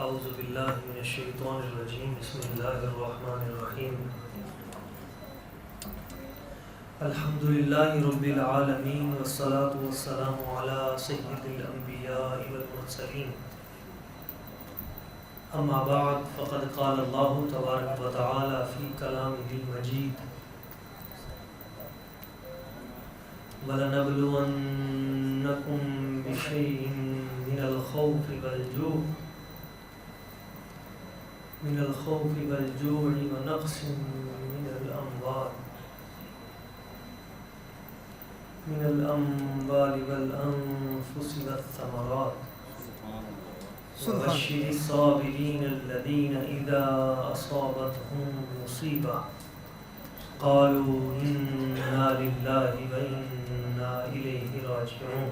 اعوذ باللہ من الشیطان الرجیم بسم اللہ الرحمن الرحیم الحمدللہ رب العالمین والصلاة والسلام علی سید الانبیاء والمرسلین اما بعد فقد قال اللہ تبارک و تعالی فی کلامہ المجید وَلَنَبْلُوَنَّكُمْ بِشَيْءٍ مِّنَ الْخَوْفِ وَالْجُوعِ وَنَقْصٍ مِّنَ الْأَمْوَالِ وَالْأَنفُسِ وَالثَّمَرَاتِ وَبَشِّرِ الصَّابِرِينَ الَّذِينَ إِذَا أَصَابَتْهُم مُّصِيبَةٌ قالوا إنا لله وإنا إليه راجعون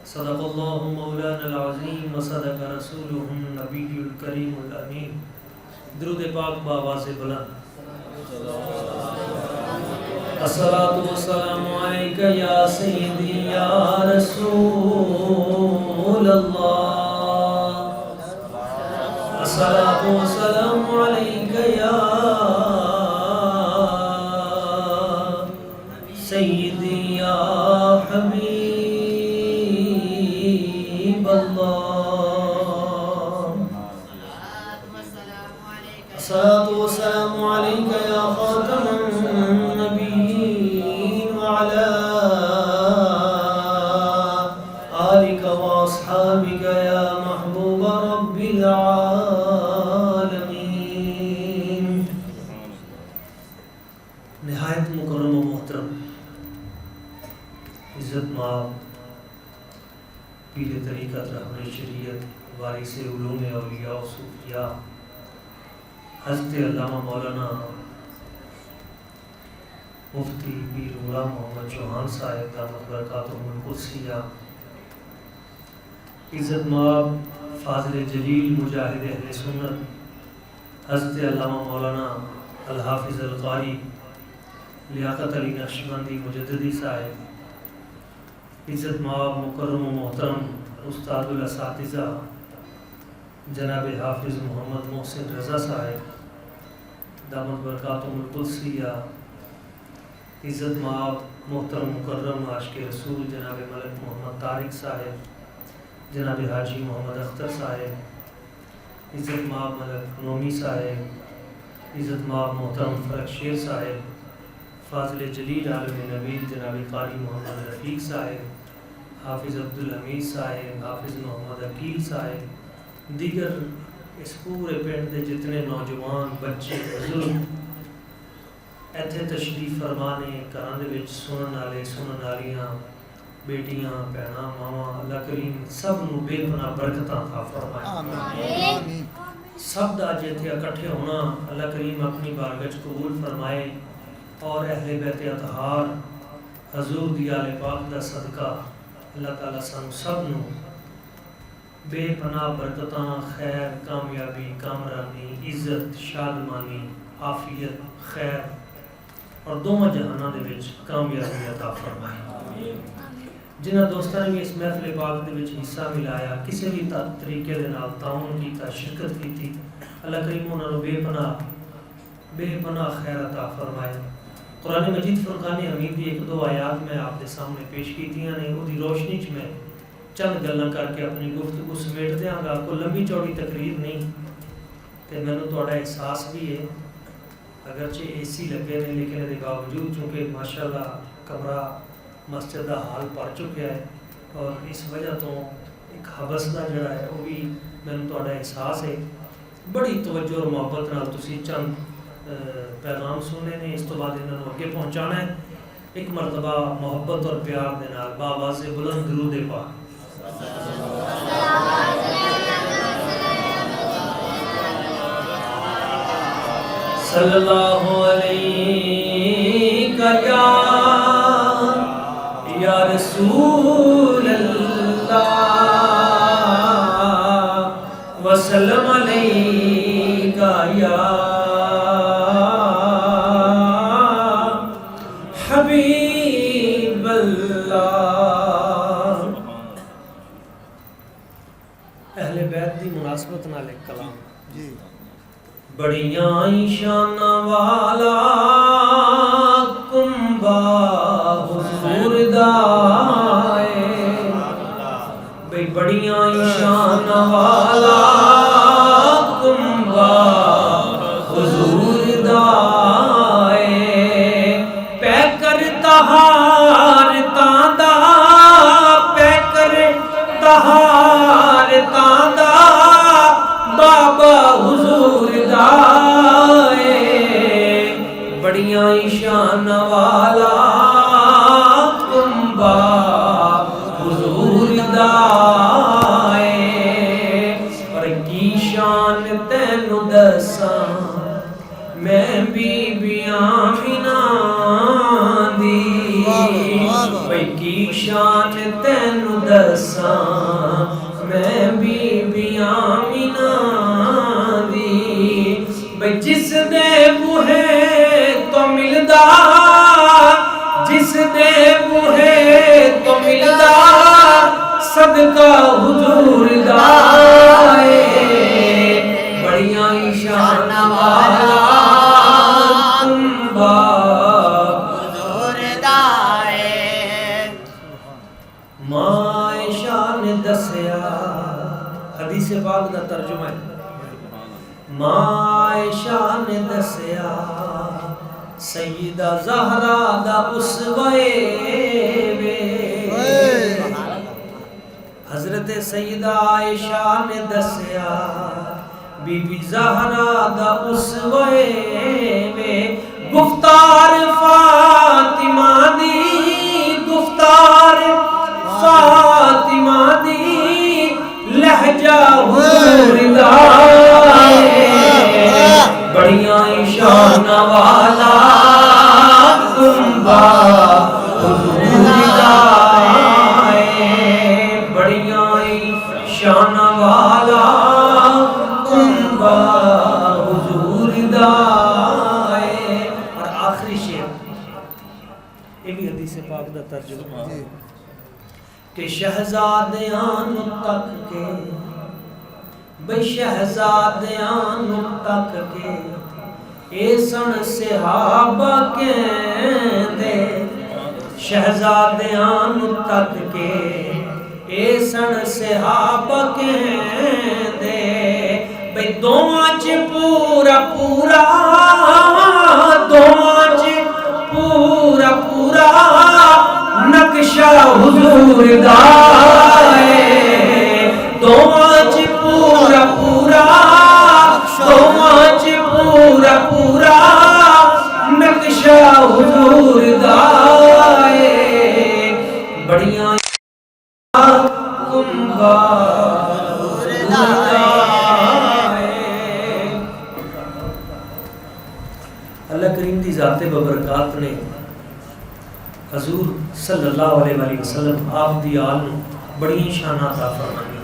صدق الله مولانا العظيم وصدق رسوله النبي الكريم الأمين درود پاک بآواز بلند الصلاة والسلام عليك يا سيدي يا رسول الله الصلاة والسلام عليك يا سیدی یا حبیب اللہ الصلاة والسلام علیک یا خاتم النبیین وعلا آلک واصحابک یا محبوب رب العالمین. نہایت مکرم و محترم عزت مآب پیر طریقت رہبر شریعت وارث علوم اولیاء و صوفیاء حضرت علامہ مولانا مفتی پیر غلام محمد چوہان صاحب دامت برکاتہم القدسیہ، عزت مآب فاضل جلیل مجاہد اہل سنت حضرت علامہ مولانا الحافظ القاری لیاقت علی نقشبندی مجددی صاحب، عزت مآب مکرم و محترم استاد الاساتذہ جناب حافظ محمد محسن رضا صاحب دامت برکاتہم القدسیہ، عزت مآب محترم مکرم عاشق رسول جناب ملک محمد طارق صاحب، جناب حاجی محمد اختر صاحب، عزت مآب ملک نومی صاحب، عزت مآب محترم فرق شیر صاحب، فاضل جلیل عالم نبیل جناب قاری محمد رفیق صاحب، حافظ عبدالحمید صاحب، حافظ محمد عقیل صاحب، دیگر اس پورے پنڈ دے جتنے نوجوان بچے بزرگ ایتھے تشریف فرمانے گھراں دے وچ سنن والے سنن والیاں بیٹیاں بہناں ماواں، اللہ کریم سب نو بے پناہ برکتاں عطا فرمائے. آمین. سب دا اج ایتھے اکٹھے ہونا اللہ کریم اپنی بارگاہ وچ قبول فرمائے اور اہل بیت اطہار حضور دی آل پاک دا صدقہ اللہ تعالیٰ سانو سب نو بے پناہ برکتاں، خیر، کامیابی، کامرانی، عزت، شادمانی، عافیت، خیر اور دونوں جہاناں دے وچ کامیابی عطا فرمائے. جنہاں دوستاں نے بھی اس محفل پاک دے وچ حصہ ملایا، کسی بھی طریقے دے نال تعاون کیتا، شرکت کیتی، اللہ کریم انہاں نو بے پناہ خیر عطا فرمائے. قرآن مجید فرقان حمید دی ایک دو آیات میں آپ کے سامنے پیش کیتیاں نے، وہ دی روشنی چ میں چند گلاں کر کے اپنی گفتگو سمیٹ دیاں گا. کوئی لمبی چوڑی تقریر نہیں تے مینوں تہاڈا احساس بھی ہے اگرچہ اے سی لگے نے لیکن اس باوجود چونکہ ماشاءاللہ کمرہ مسجد دا حال پڑ چکا ہے اور اس وجہ تو ایک حبس دا جڑا ہے وہ بھی مینوں تہاڈا احساس ہے. بڑی توجہ اور محبت نال تسی چند پیغام سننے نے، اس تو بعد انہوں نے اگے پہنچانا ہے. ایک مرتبہ محبت اور پیار دے نال بآواز بلند درود پاک صلی اللہ علیہ یا رسول اللہ وسلم علیہ یا حبیب اللہ. اہل بیت دی مناسبت مناسبت نال ایک کلام جی بڑیاں شان والا کنبا حضور دا بھئی بڑیاں شان والا کنبا حضور دا پہ کر تہار تاندا پہ کر تہار تاندا بابا حضور دا بڑیاں شان والا کنبا حضور دا اور کی شان تینو دساں میں بی بیاں منا دی بھئی کی شان تینو دساں میں بی بیاں منا دی بھئی جس دے بوہے تو ملدا جس دے بوہے تو ملدا صدقہ حضور دا بڑیاں شان والا کنبا حضور دا ماں شان دسیا حدیث پاک دا ترجمہ ہے ماں شان دسیا سیدہ زہرا دا اسوے حضرت سیدہ عائشہ نے دسیا بی بی زہرا دا اسوے گفتار فاطمہ دی گفتار فاطمہ دی لہجہ حضور دا بڑیاں شان والا کنبا حضور دا بڑیاں شان والا کنبا حضور دا اور آخری شعر یہ بھی حدیث پاک دا ترجمہ کہ شہزادیاں تک کے بے شہزادیاں تک کے اے سن صحابہ کہندے شہزادیاں تک کے اے سن صحابہ کہندے بے دوواں چ پورا پورا دوواں چ پورا پورا نقشہ حضور دا دوواں چ پورا پورا دوواں چ پورا پورا نقشہ حضور دا بڑیاں کنبا حضور دا اللہ کریم دی ذات ببرکات نے حضور صلی اللہ علیہ وآلہ وسلم آپ دی آل نو بڑی شان عطا فرمائی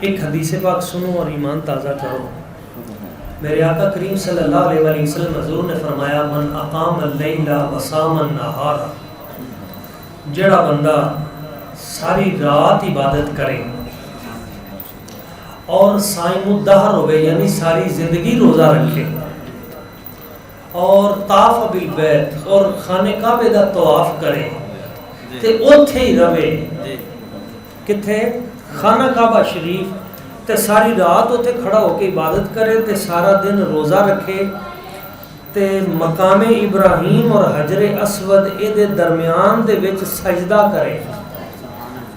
ایک حدیث پاک سنو اور ایمان تازہ کرو میرے آقا کریم صلی اللہ علیہ وآلہ وسلم حضور نے فرمایا من اقام اللیل وصام النہار جڑا بندہ ساری رات عبادت کرے اور صائم الدہر ہوئے یعنی ساری زندگی روزہ رکھے اور طاف بالبیت اور خانہ کعبے دا طواف کرے تے اوتھے ہی رہے کتھے خانہ کعبہ شریف تے ساری رات اوتھے کھڑا ہو کے عبادت کرے تے سارا دن روزہ رکھے تے مقام ابراہیم اور حجر اسود اے دے درمیان دے وچ سجدہ کرے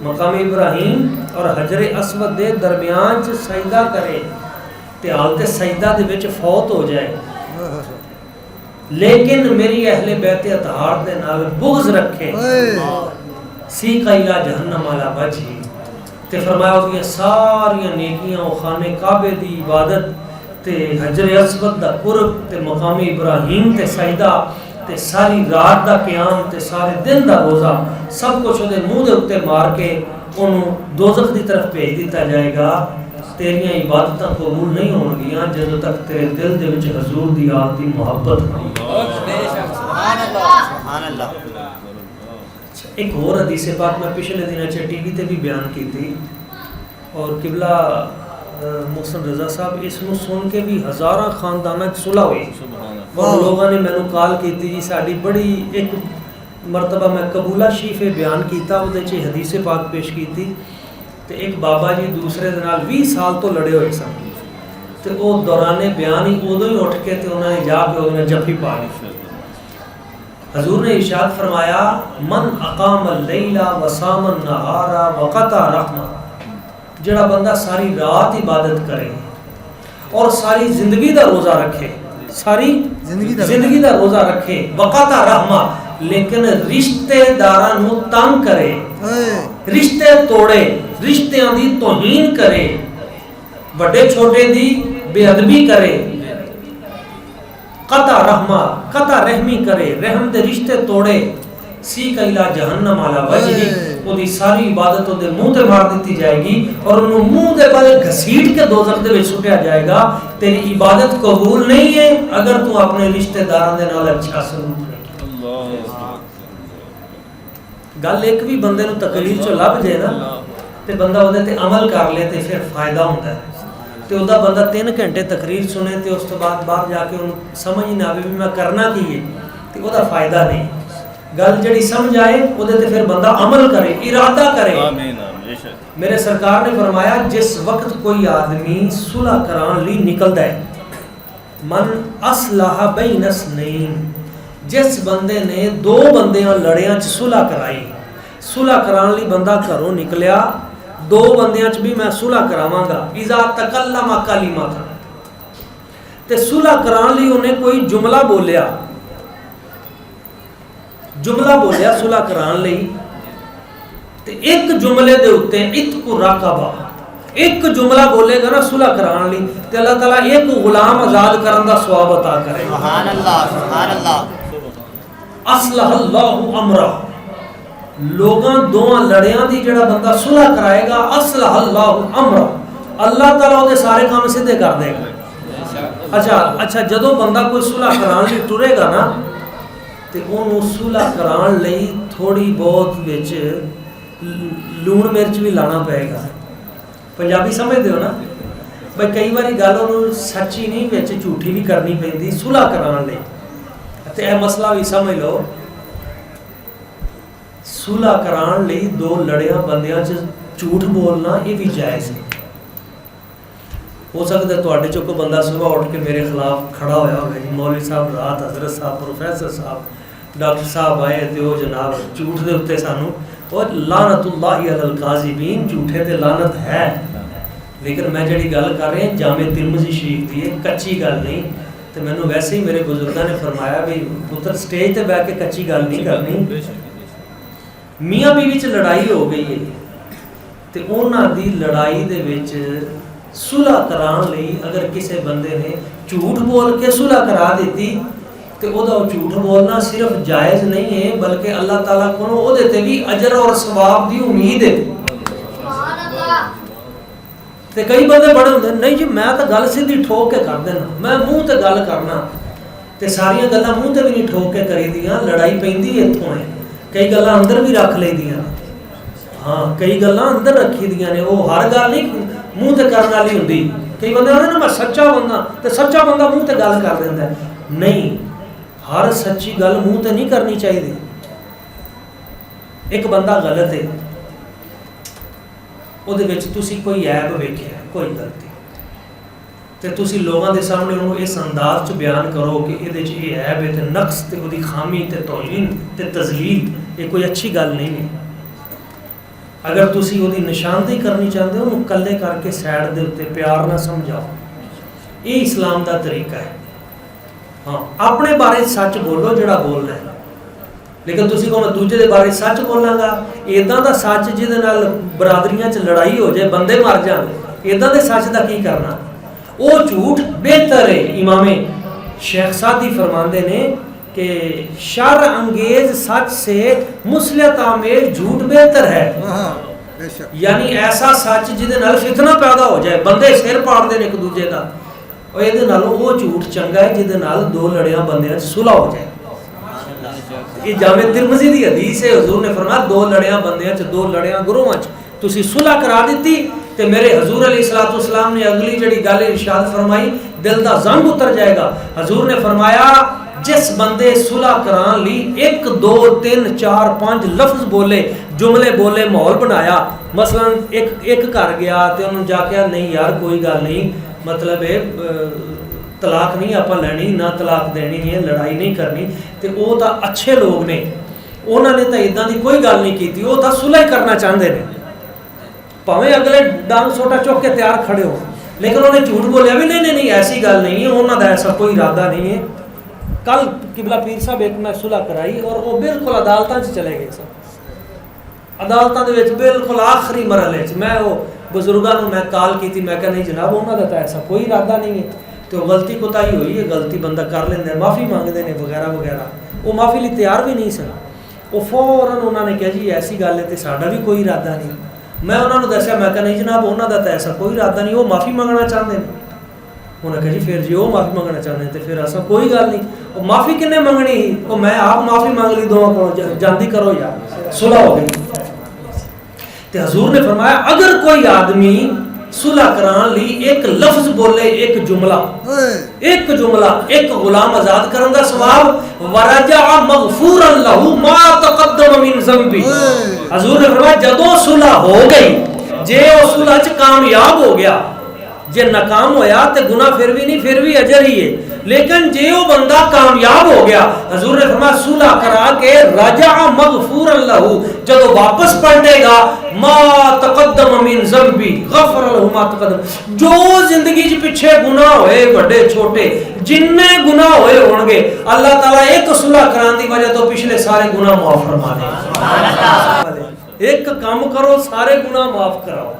مقام ابراہیم اور حجر اسود دے درمیان چ سجدہ کرے تے حالت سجدہ دے وچ فوت ہو جائے لیکن میری اہل بیت اطہار دے نال بغض رکھے سیقا الہ جہنم علی وجہی تے فرمایا ہوگی ساریاں نیکیاں و خانے کعبے دی عبادت تے حجر اسود دا قرب تے مقام ابراہیم تے سجدہ تے ساری رات دا قیام تے سارے دن دا روزہ سب کچھ دے منہ دے اتے مار کے انہوں دوزخ دی طرف بھیج دیتا جائے گا تیریاں عبادتاں قبول نہیں ہون گیاں جدوں تک تیرے دل دے وچ حضور دی آل دی محبت نہیں سبحان اللہ ایک اور حدیث پاک میں پچھلے دنوں چ ٹی وی تے بھی بیان کی تھی اور قبلہ محسن رضا صاحب اس ਨੂੰ ਸੁਣ ਕੇ ਵੀ ਹਜ਼ਾਰਾਂ ਖਾਨਦਾਨਾਂ 'ਚ ਸੁਲ੍ਹਾ ਹੋਈ اور ਲੋਕਾਂ نے ਮੈਨੂੰ ਕਾਲ ਕੀਤੀ ਜੀ ਸਾਡੀ ਬੜੀ ਇੱਕ ਮਰਤਬਾ ਮੈਂ ਕਬੂਲਾ ਸ਼ਰੀਫ ਬਿਆਨ ਕੀਤਾ ਉਹਦੇ 'ਚ ਹਦੀਸ ਪਾਕ ਪੇਸ਼ ਕੀਤੀ ਤੇ ਇੱਕ ਬਾਬਾ ਜੀ ਦੂਸਰੇ ਦੇ ਨਾਲ 20 ਸਾਲ ਤੋਂ ਲੜੇ ਹੋਏ ਸਨ ਤੇ ਉਹ ਦੌਰਾਨੇ ਬਿਆਨ ਹੀ ਉਦੋਂ ਹੀ ਉੱਠ ਕੇ ਤੇ ਉਹਨਾਂ ਨੇ ਜਾ ਕੇ ਉਹਨੇ ਜੱਫੀ ਪਾ ਲਈ حضور نے ارشاد فرمایا من اقام اللیل وصام النہار وقطع رحمہ جڑا بندہ ساری رات عبادت کرے اور ساری زندگی دا روزہ رکھے ساری زندگی دا روزہ رکھے وقطع رحمہ لیکن رشتے داراں نو تنگ کرے رشتے توڑے رشتیاں دی توہین کرے بڑے چھوٹے دی بے ادبی کرے قطع رحمہ قطع رحمی کرے رحم دے رشتے توڑے سی کا الہ جہنم علی وجہی وہ دی ساری عبادت دے منہ تے مار دیتی جائے گی اور انہوں منہ دے بلے گھسیٹ کے دوزخ دے وچ سٹیا جائے گا تیری عبادت قبول نہیں ہے اگر تو اپنے رشتے داراں دے نال اچھا سلوک نہیں گل ایک بھی بندے نو تقریر چ لب جائے نا تے بندہ اودے تے عمل کر لے تے پھر فائدہ ہوندا ہے تے اودہ بندہ 3 گھنٹے تقریر سنے تے اس تو بعد باہر جا کے ان سمجھ نہ آوے بھی میں کرنا کی ہے تے اودہ فائدہ نہیں گل جڑی سمجھ آئے اودے تے پھر بندہ عمل کرے ارادہ کرے میرے سرکار نے فرمایا جس وقت کوئی آدمی صلح کران لی نکلدا ہے من اصلح بین اثنین جس بندے نے 2 بندیاں لڑیاں چ صلح کرائی صلح کران لی بندہ گھروں نکلیا 2 بندیاں چ بھی میں صلح کراواں گا اذا تکلم کلمۃ تے صلح کران لی انہیں کوئی جملہ بولیا صلح کران لی تے ایک جملے دے اوتے اتق رقبہ ایک جملہ بولے گا نا صلح کران لی تے اللہ تعالیٰ ایک غلام آزاد کرن دا ثواب عطا کرے سبحان اللہ اصلح اللہ امرہ لوگاں دوہاں لڑیاں دی جڑا بندہ صلح کرائے گا اصلح اللہ امرہ اللہ تعالیٰ دے سارے کام سیدھے کر دے گا اچھا جدوں بندہ کوئی صلح کران لی ٹرے گا نا تے انہوں صلح کران لئی تھوڑی بہت وچ لون مرچ بھی لانا پائے گا پنجابی سمجھ دے ہو نا بھائی کئی باری گل انہوں سچی نہیں وچ جھوٹی بھی کرنی پیندی صلح کران لئی تے اے مسئلہ بھی سمجھ لو صلح کران لئی 2 لڑیاں بندیاں چ جھوٹ بولنا یہ بھی جائز ہے ہو سکتا ہے تواڈے چوں کوئی بندہ صبح اٹھ کے میرے خلاف کھڑا ہویا ہوگا جی مولوی صاحب رات حضرت صاحب پروفیسر صاحب ڈاکٹر صاحب آئے تے وہ جناب جھوٹ دے اوتے سانو اور لعنت اللہ علی الکاذبین جھوٹے تے لعنت ہے لیکن میں جڑی گل کر رہا جامع ترمذی شریف دی کچی گل نہیں تے مینوں ویسے ہی میرے بزرگاں نے فرمایا بھی پتر سٹیج تے بیٹھ کے کچی گل نہیں کرنی میاں بیوی چ لڑائی ہو گئی ہے تے انہاں دی لڑائی دے وچ صلح کران لئی اگر کسی بندے نے جھوٹ بول کے صلح کرا دیتی تے او دا جھوٹ بولنا صرف جائز نہیں ہے بلکہ اللہ تعالیٰ کو او دے تے بھی اجر اور ثواب دی امید ہے تے کئی بندے بڑے ہوندے نہیں جی میں تے گل سیدھی ٹھوک کے کر دینا میں منہ تے گل کرنا تے ساریاں گلاں منہ تے بھی نہیں ٹھوک کے کری دیاں لڑائی پیندی ایتھوں ہے کئی گلاں اندر بھی رکھ لیندیاں ہاں کئی گلاں اندر رکھی دیاں نے وہ ہر گل نہیں منہ تے کرن والی ہوندی کئی بندے ہوندے نا میں سچا بندہ تے سچا بندہ منہ تے گل کر دیندا ہے نہیں ہر سچی گل منہ تے نہیں کرنی چاہیے ایک بندہ غلط ہے وہ دے وچ تسی کوئی عیب ویکھیا کوئی غلطی تے تسی لوگاں دے سامنے انہوں اس انداز چ بیان کرو کہ یہ عیب ہے تے نقص تے وہ دی خامی تے توہین تے تذلیل یہ کوئی اچھی گل نہیں ہے اگر تسی وہ دی نشاندہی کرنی چاہتے ہو انہوں کلے کر کے سائڈ دے تے پیار نہ سمجھاؤ یہ اسلام دا طریقہ ہے ہاں اپنے بارے سچ بولو جڑا بولنا ہے لیکن تسی کو میں دوجے دے بارے سچ بولاں گا ایداں دا سچ جے دے نال برادریاں چ لڑائی ہو جائے بندے مر جان ایداں دے سچ دا کی کرنا وہ جھوٹ بہتر ہے امام شیخ سعدی فرماندے نے کہ شر انگیز سچ سے مصلحت آمیز جھوٹ بہتر ہے یعنی ایسا سچ جہدے نال فتنہ پیدا ہو جائے بندے سر پاڑ دے ایک دوجے دا اور یہ نالوں وہ جھوٹ چنگا ہے جہدے نال 2 لڑیاں بندیاں صلح ہو جائے یہ جامع ترمذی دی حدیث ہے حضور نے فرمایا 2 لڑیاں بندیاں 2 لڑیاں گروہاں تسی صلح کرا دیتی تے میرے حضور علیہ الصلوۃ والسلام نے اگلی جڑی گل ارشاد فرمائی دل دا زنگ اتر جائے گا. حضور نے فرمایا جس بندے صلح کران لی 1 2 3 4 5 لفظ بولے جملے بولے ماحول بنایا, مثلا ایک گھر گیا تے انہوں جا کے نہیں یار کوئی گل نہیں مطلب ہے طلاق نہیں آپ لینی نہ طلاق دینی ہے لڑائی نہیں کرنی تے وہ تو اچھے لوگ نے انہوں نے تو ادا کی کوئی گل نہیں کی وہ تو صلح کرنا چاہتے ہیں پاویں اگلے ڈانگ سوٹا چوک کے تیار کھڑے ہو لیکن انہوں نے جھوٹ بولیا بھی نہیں ایسی گل نہیں ہے انہوں کا ایسا کوئی ارادہ نہیں ہے. کل قبلہ پیر صاحب ایک میں صلح کرائی اور وہ بالکل عدالتاں چلے گئے سن عدالتاں دے وچ بالکل آخری مرحلے میں وہ بزرگاں نوں میں کال کیتی میں کہ نہیں جناب انہوں کا تو ایسا کوئی ارادہ نہیں ہے تو غلطی کوتاہی ہوئی ہے غلطی بندہ کر لیندے معافی مانگتے ہیں وغیرہ وغیرہ. وہ معافی لیے تیار بھی نہیں سن وہ فوراً انہوں نے کہا جی ایسی گل ہے تو ساڈا بھی کوئی ارادہ نہیں. میں انہوں نے دسیا میں کہ نہیں جناب انہوں کا تو ایسا کوئی ارادہ نہیں وہ معافی منگنا چاہتے ہیں. انہیں کہا جی پھر جی وہ معافی منگنا چاہتے ہیں تو پھر ایسا کوئی گل نہیں. وہ معافی کنے منگنی وہ میں آپ معافی مانگ لی دونوں کو جاندی کرو یار صلح ہو گئی. تو حضور نے فرمایا اگر کوئی آدمی صلح کران لی ایک لفظ بولے ایک جملہ ایک غلام آزاد کرن دا ثواب ورجع مغفورا له ما تقدم من ذنبی. حضور نے فرمایا جدوں صلح ہو گئی جے او صلح چ کامیاب ہو گیا جے ناکام ہویا تے گناہ پھر بھی نہیں پھر بھی اجر ہی ہے لیکن جے وہ بندہ کامیاب ہو گیا حضور نے فرمایا صلح کرا کے رجع مغفورا له جب واپس پلٹے گا ما تقدم من ذنبی غفر له ما تقدم جو زندگی چ پیچھے گناہ ہوئے بڑے چھوٹے جننے گناہ ہوئے ہون گے اللہ تعالی ایک صلح کران دی وجہ تو پچھلے سارے گناہ معاف فرما دے. سبحان اللہ. ایک کام کرو سارے گناہ معاف کراؤ.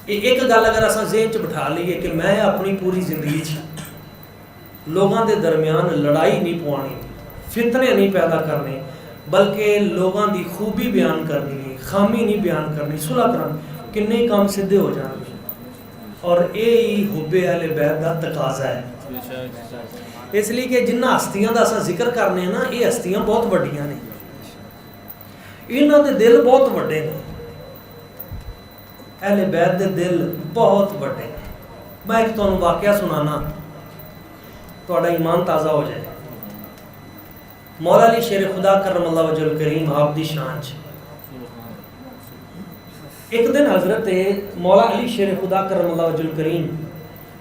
ایک گل اگر اساں ذہن چ بٹھا لئیے کہ میں اپنی پوری زندگی چ لوگاں دے درمیان لڑائی نہیں پوانی فتنے نہیں پیدا کرنے بلکہ لوگاں دی خوبی بیان کرنی خامی نہیں بیان کرنی صلح کرن کنے کام سدھے ہو جان گے. اور یہی حب اہل بیت دا تقاضا ہے. اس لیے کہ جنہ ہستیاں دا اساں ذکر کرنے ہیں نا یہ ہستیاں بہت وڈیاں نے انہاں دے دل بہت وڈے نے اہل بیت دے دل بہت بڑے. میں ایک تمہیں واقعہ سنانا تھوڑا ایمان تازہ ہو جائے. مولا علی شیر خدا کرم اللہ وجہ الکریم آپ دی شان چ ایک دن حضرت مولا علی شیر خدا کرم اللہ وجہ الکریم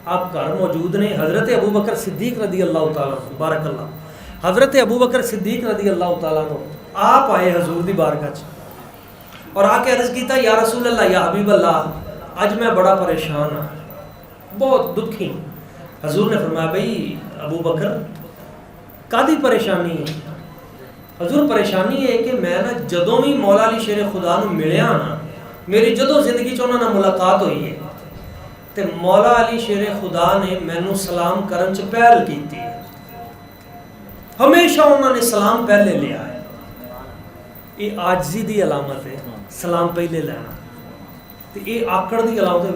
آپ گھر موجود نے. حضرت ابو بکر صدیق رضی اللہ تعالیٰ بارک اللہ حضرت ابو بکر صدیق رضی اللہ تعالیٰ آپ آئے حضور دی بارگاہ چ اور آ کے عرض کیتا یا رسول اللہ یا حبیب اللہ اج میں بڑا پریشان ہوں بہت دکھی ہوں. حضور نے فرمایا بھئی ابو بکر کادی پریشانی ہے؟ حضور پریشانی ہے کہ میں نا جدوں بھی مولا علی شیر خدا نو ملیا نا میری جدوں زندگی چ انہاں نال ملاقات ہوئی ہے تے مولا علی شیر خدا نے مینوں سلام کرن چ پہل کیتی ہے. ہمیشہ انہوں نے سلام پہلے لیا ہے. یہ عاجزی دی علامت ہے سلام پہلے لینا. تے یہ آکڑ دی علامت ہے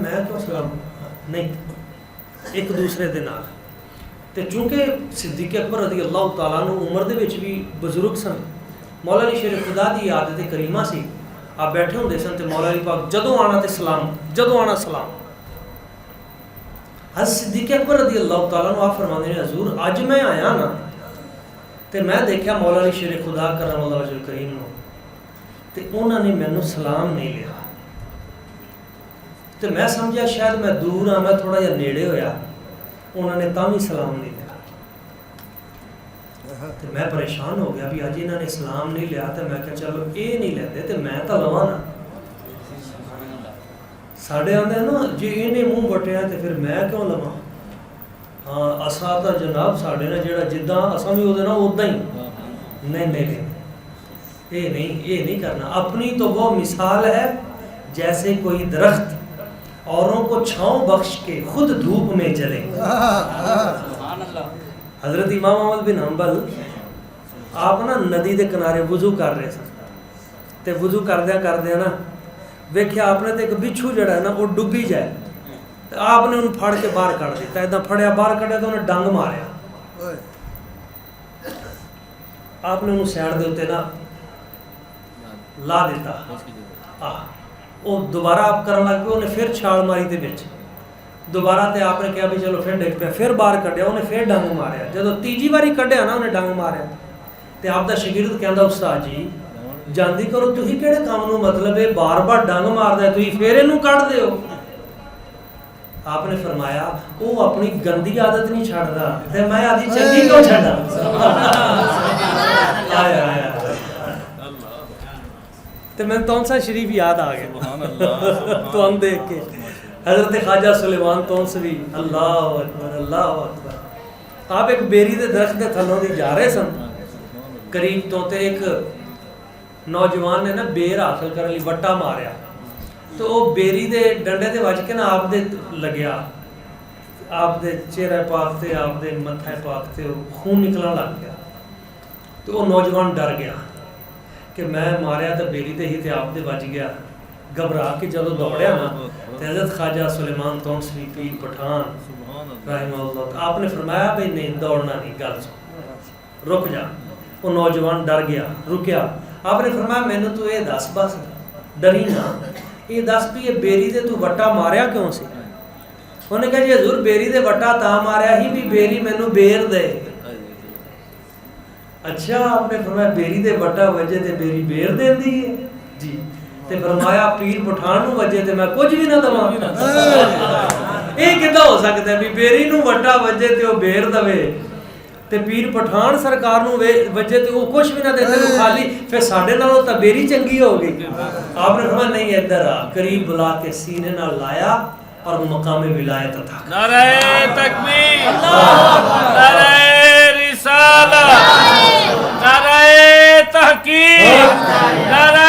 میں کیوں سلام نہیں ایک دوسرے دے نال. تے چونکہ صدیق اکبر رضی اللہ تعالیٰ عنہ عمر دے وچ بھی بزرگ سن مولا علی شیر خدا دی عادت کریمہ سی آپ بیٹھے ہوندے سن تے مولا علی پاک جدوں آنا تے سلام جدوں آنا سلام. حضرت صدیق اکبر رضی اللہ تعالیٰ عنہ آپ فرماندے نے حضور اج میں آیا نا تے میں دیکھا مولا علی شیر خدا کرم اللہ وجہ الکریم نو تے انہوں نے مینوں سلام نہیں لیا تے میں سمجھا شاید میں دور ہاں میں تھوڑا جہا نیڑے ہویا انہوں نے تاں بھی سلام نہیں لیا. تے میں پریشان ہو گیا بھی اج انہوں نے سلام نہیں لیا تے میں کہا چلو اے نہیں لیندے تے میں تاں لواں نا. ساڈے آندے نا جی انہیں منہ وٹیا تے پھر میں کیوں لواں. ہاں اساں تاں جناب ساڈے نا جیڑا جداں اساں بھی اودے نال اوداں ہی نہیں یہ نہیں کرنا. اپنی تو وہ مثال ہے جیسے کوئی درخت اوروں کو چھاؤں بخش کے خود دھوپ میں جلے. حضرت امام احمد بن حنبل آپ نا ندی دے کنارے وضو کر رہے سن تے وضو کردیا نا ویکھیا آپ نے تے ایک بچھو جڑا ہے نا وہ ڈبی جائے تے آپ نے انہوں پھڑ کے باہر کر دیتا. ادھا پھڑیا باہر کڈیا تو انہیں ڈنگ ماریا. آپ نے انہوں سیڑ دے ہوتے نا لا دیتا وہ دوبارہ آپ کرن لگ پے, انہیں پھر چھال ماری دے وچ دوبارہ تے آپ نے کہا بھی چلو پھر ڈگ پیا, پھر باہر کڈیا, انہیں پھر ڈنگ ماریا. جدو تیجی واری کڈیا نا انہیں ڈنگ ماریا تے آپ دا شاگرد کہندا استاد جی جاندی کرو تسی کہڑے کام نو مطلب ہے بار بار ڈنگ ماردا ہے تسی پھر اینوں کڈ دیو. آپ نے فرمایا وہ اپنی گندی عادت نہیں چھڑدا تے میں آدھی چنگی کیوں چھڈا. تے میں تونسا شریف یاد آ گیا تو ہم دیکھ کے حضرت خواجہ سلیمان تونسوی, اللہ اکبر اللہ اکبر. آپ ایک بیری دے درخت دے تھلوں دی جا رہے سن قریب تو تے ایک نوجوان نے نا بیر حاصل کرنے لی وٹا ماریا تو وہ بیری دے ڈنڈے دے وج کے نا آپ دے لگیا, آپ دے چہرے پاک تے آپ دے متھے پاک تے خون نکلنا لگ گیا. تو وہ نوجوان ڈر گیا کہ میں ماریا تو بیری تے ہی تے آپ دے وج گیا. گھبرا کے جدو دوڑیا نا تے حضرت خواجہ سلیمان تونسوی پیر پٹھان رحمہ اللہ آپ نے فرمایا بھئی نہیں دوڑنا نہیں, گل سن رک جا. وہ نوجوان ڈر گیا رکیا. آپ نے فرمایا مینوں تو یہ دس بس ڈری نا, یہ دس بھی یہ بیری دے تو وٹا ماریا کیوں سی. انہوں نے کہا جی حضور بیری دے وٹا تا ماریا ہی بھی بیری مینوں بیر دے. اچھا آپ نے فرمایا بیری دے وٹا وجے تے بیری بیر دین دی ہے جی. تے فرمایا پیر پٹھان نو وجے تے میں کچھ بھی نہ دواں. یہ کداں ہو سکتا ہے بھی بیری نو وٹا وجے تے وہ بیر دے تے پیر پٹھان سرکار نو وجے تے وہ کچھ بھی نہ دے تے خالی پھر ساڈے نالوں تے بیری چنگی ہو گئی. آپ نے فرمایا نہیں ادھر آ, قریب بلا کے سینے نال لایا اور مقام ولایت تھا. نعرہ تکبیر, نعرہ رسالت, نعرہ تحقیق, نعرہ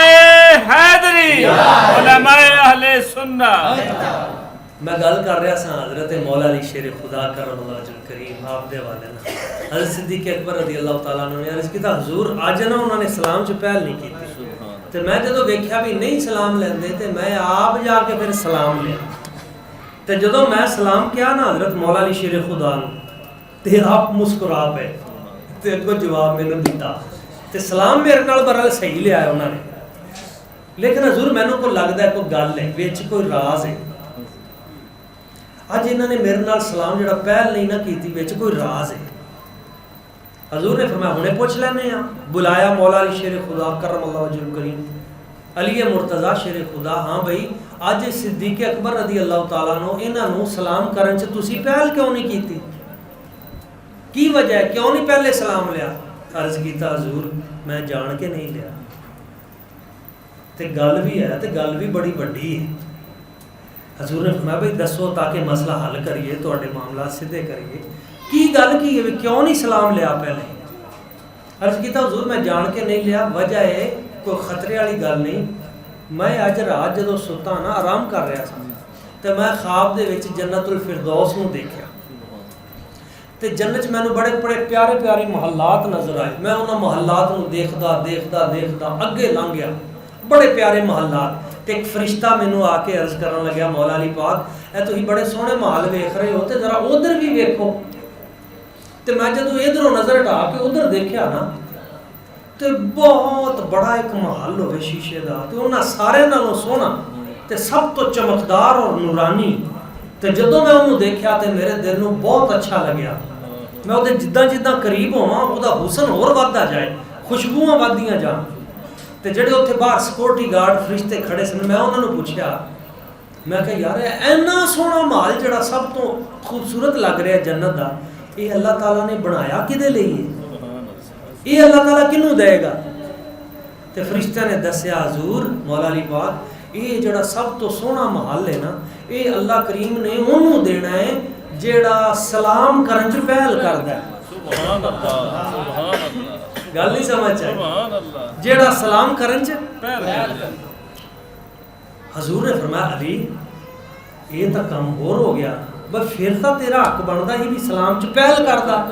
حیدری, علماء اہل سنت. میں گل کر رہا سا حضرت مولا علی شیر خدا کرم اللہ وجہ کریم آپ دے والے نا حضرت صدیق اکبر رضی اللہ تعالیٰ عنہ نے عرض کیتا حضور اج نا انہوں نے سلام چ پہل نہیں کی تے میں جدو ویکھیا بھی نہیں سلام لیندے تے میں آپ جا کے پھر سلام لیا. تے جدو میں سلام کیا نا حضرت مولا علی شیر خدا نو تے آپ مسکرا پے تے اگوں جواب مینوں دیتا تے سلام میرے نال برال صحیح لیا ہے انہوں نے. لیکن حضور مینوں کو لگدا ہے کوئی گل ہے وچ کوئی راز ہے. اج انہوں نے میرے نال سلام جڑا پہل نہیں نہ کیتی وچ کوئی راز ہے. حضور نے فرمایا ہنے پوچھ لینے ہاں. بلایا مولا علی شیر خدا کرم اللہ وجہ کریم علی مرتضی شیر خدا. ہاں بھئی اج صدیق اکبر رضی اللہ تعالیٰ عنہ انہاں نو سلام کرن چ تسی پہل کیوں نہیں کیتی, کی وجہ ہے کیوں نہیں پہلے سلام لیا. عرض کیتا حضور میں جان کے نہیں لیا تے گل بھی ہے تے گل بھی بڑی بڑی ہے. حضور نے فرمایا بھئی دسو تاکہ مسئلہ حل کریے تواڈے معاملات سیدھے کریے, کی گل کی ہے کیوں نہیں سلام لیا پہلے. عرض کیتا حضور میں جان کے نہیں لیا, وجہ ہے کوئی خطرے والی گل نہیں. میں اج رات جدو ستا نا آرام کر رہا سا تے میں خواب دے وچ جنت الفردوس نو دیکھیا تے جنت چ مینوں بڑے بڑے پیارے پیارے محلات نظر آئے. میں انہاں محلات نو دیکھدا دیکھدا دیکھدا اگے لنਘ گیا, بڑے پیارے محلات. تے ایک فرشتہ مینوں آ کے عرض کرن لگا مولا علی پاک اے تسی بڑے سوہنے محل ویکھ رہے ہو تے ذرا ادھر بھی ویکھو. تے میں جدوں ادھروں نظر ہٹا کے ادھر دیکھیا نا تے بہت بڑا ایک محل ہوئے شیشے دا تے انہاں سارے نالوں سونا تے سب تو چمکدار اور نورانی. تے جدوں میں انہوں دیکھیا تے میرے دل نوں بہت اچھا لگیا. میں وہ جداں جداں قریب ہوواں وہ دا حسن اور وددا جائے, خوشبوواں ودیاں جان. تے جڑے اوتھے باہر سیکورٹی گارڈ فرشتے کھڑے سن میں انہاں نوں پوچھیا میں کہ یار اینا سونا محل جڑا سب تو خوبصورت لگ رہا ہے جنت دا یہ اللہ تعالیٰ نے بنایا کدے لئی ہے, یہ اللہ تعالیٰ کنوں دے گا. تے فرشتہ نے دسیا حضور مولا علی پاک یہ جڑا سب تو سونا محل ہے نا یہ اللہ کریم نے انہوں دینا ہے جڑا سلام کرن چ پہل کردا ہے. سبحان اللہ, سبحان اللہ, گل نہیں سمجھ آئی, سبحان اللہ, جڑا سلام کرن چ پہل کردا. حضور نے فرمایا علی یہ تو کم ہور ہو گیا, بس پھر تو تیرا حق بندا ہی بھی سلام چ پہل کردا.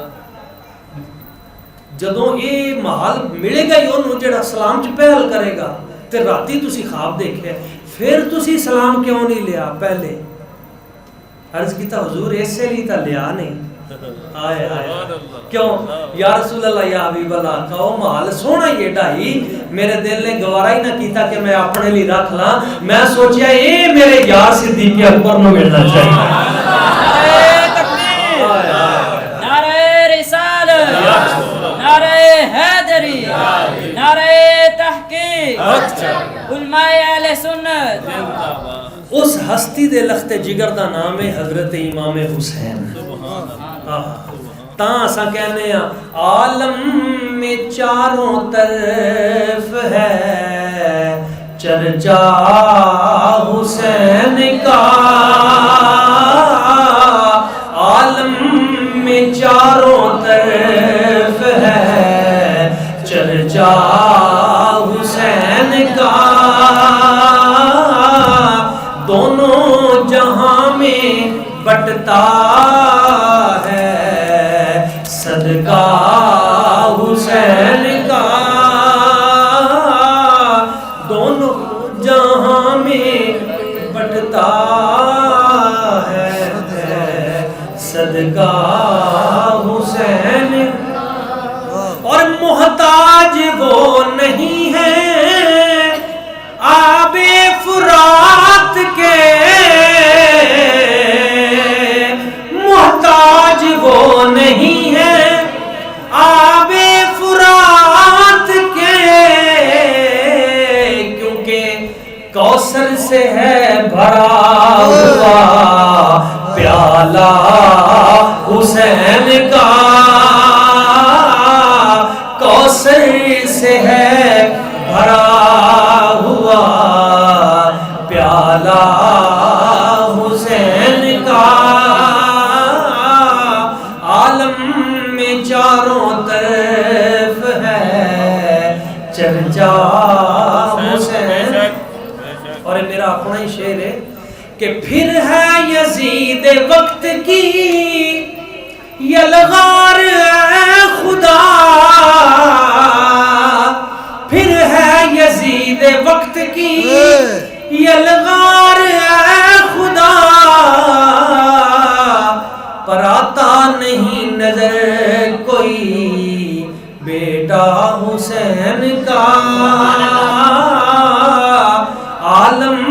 جدوں یہ محل ملے گا ہی انہوں جڑا سلام چ پہل کرے گا تے راتی تسی خواب دیکھے پھر تسی سلام کیوں نہیں لیا پہلے. عرض کیتا حضور ایسے لیے تا لیا نہیں آئے کیوں یا رسول اللہ یا حبیب اللہ کہو مال سونا یہ ڈائی میرے دل نے گوارا ہی نہ کیتا کہ میں اپنے لیے رکھ لاں میں سوچیا اے میرے یار صدیق اکبر نو ملنا چاہیے نعرہ تکبیر نعرہ رسالت نعرہ حیدری نعرہ تحقیق علماء اہل سنت اس ہستی دے لخت جگر دا نام ہے حضرت امام حسین تاں اساں کہنے ہیں عالم میں چاروں طرف ہے چرچا حسین کا عالم میں چاروں طرف ہے چرچا حسین کا دونوں جہاں میں بٹتا ہے صدقہ حسین کا دونوں جہاں میں بٹتا ہے صدقہ حسین اور محتاج وہ نہیں ہے آب فرات کے محتاج وہ نہیں ہے آب فرات کے کیونکہ کوثر سے ہے بھرا ہوا پیالہ حسین کا کوثر سے ہے بھرا ہوا پیالہ حسین کا عالم میں چاروں طرف ہے چرچا حسین اور میرا اپنا ہی شعر ہے کہ پھر ہے یزید وقت کی یلغار اے خدا پھر ہے یزید وقت کی یلغار اے خدا پر آتا نہیں نظر کوئی بیٹا حسین کا عالم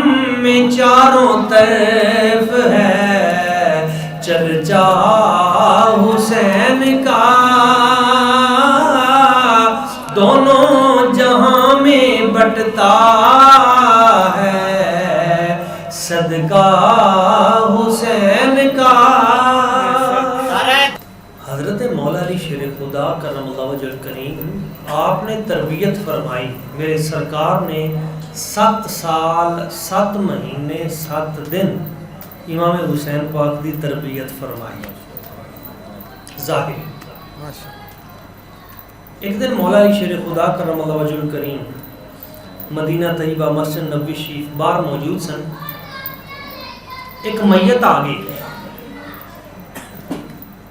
میں چاروں طرف ہے چرچا حسین کا دونوں جہاں میں بٹتا ہے صدقہ حسین کا حضرت مولا علی شیر خدا کرم اللہ وجہ الکریم آپ نے تربیت فرمائی میرے سرکار نے 7 سال 7 مہینے 7 دن امام حسین پاک دی تربیت فرمائی ظاہر ایک دن مولا علی شیر خدا کرم اللہ وجہ الکریم مدینہ طیبہ مسجد نبوی شریف باہر موجود سن ایک میت آ گئی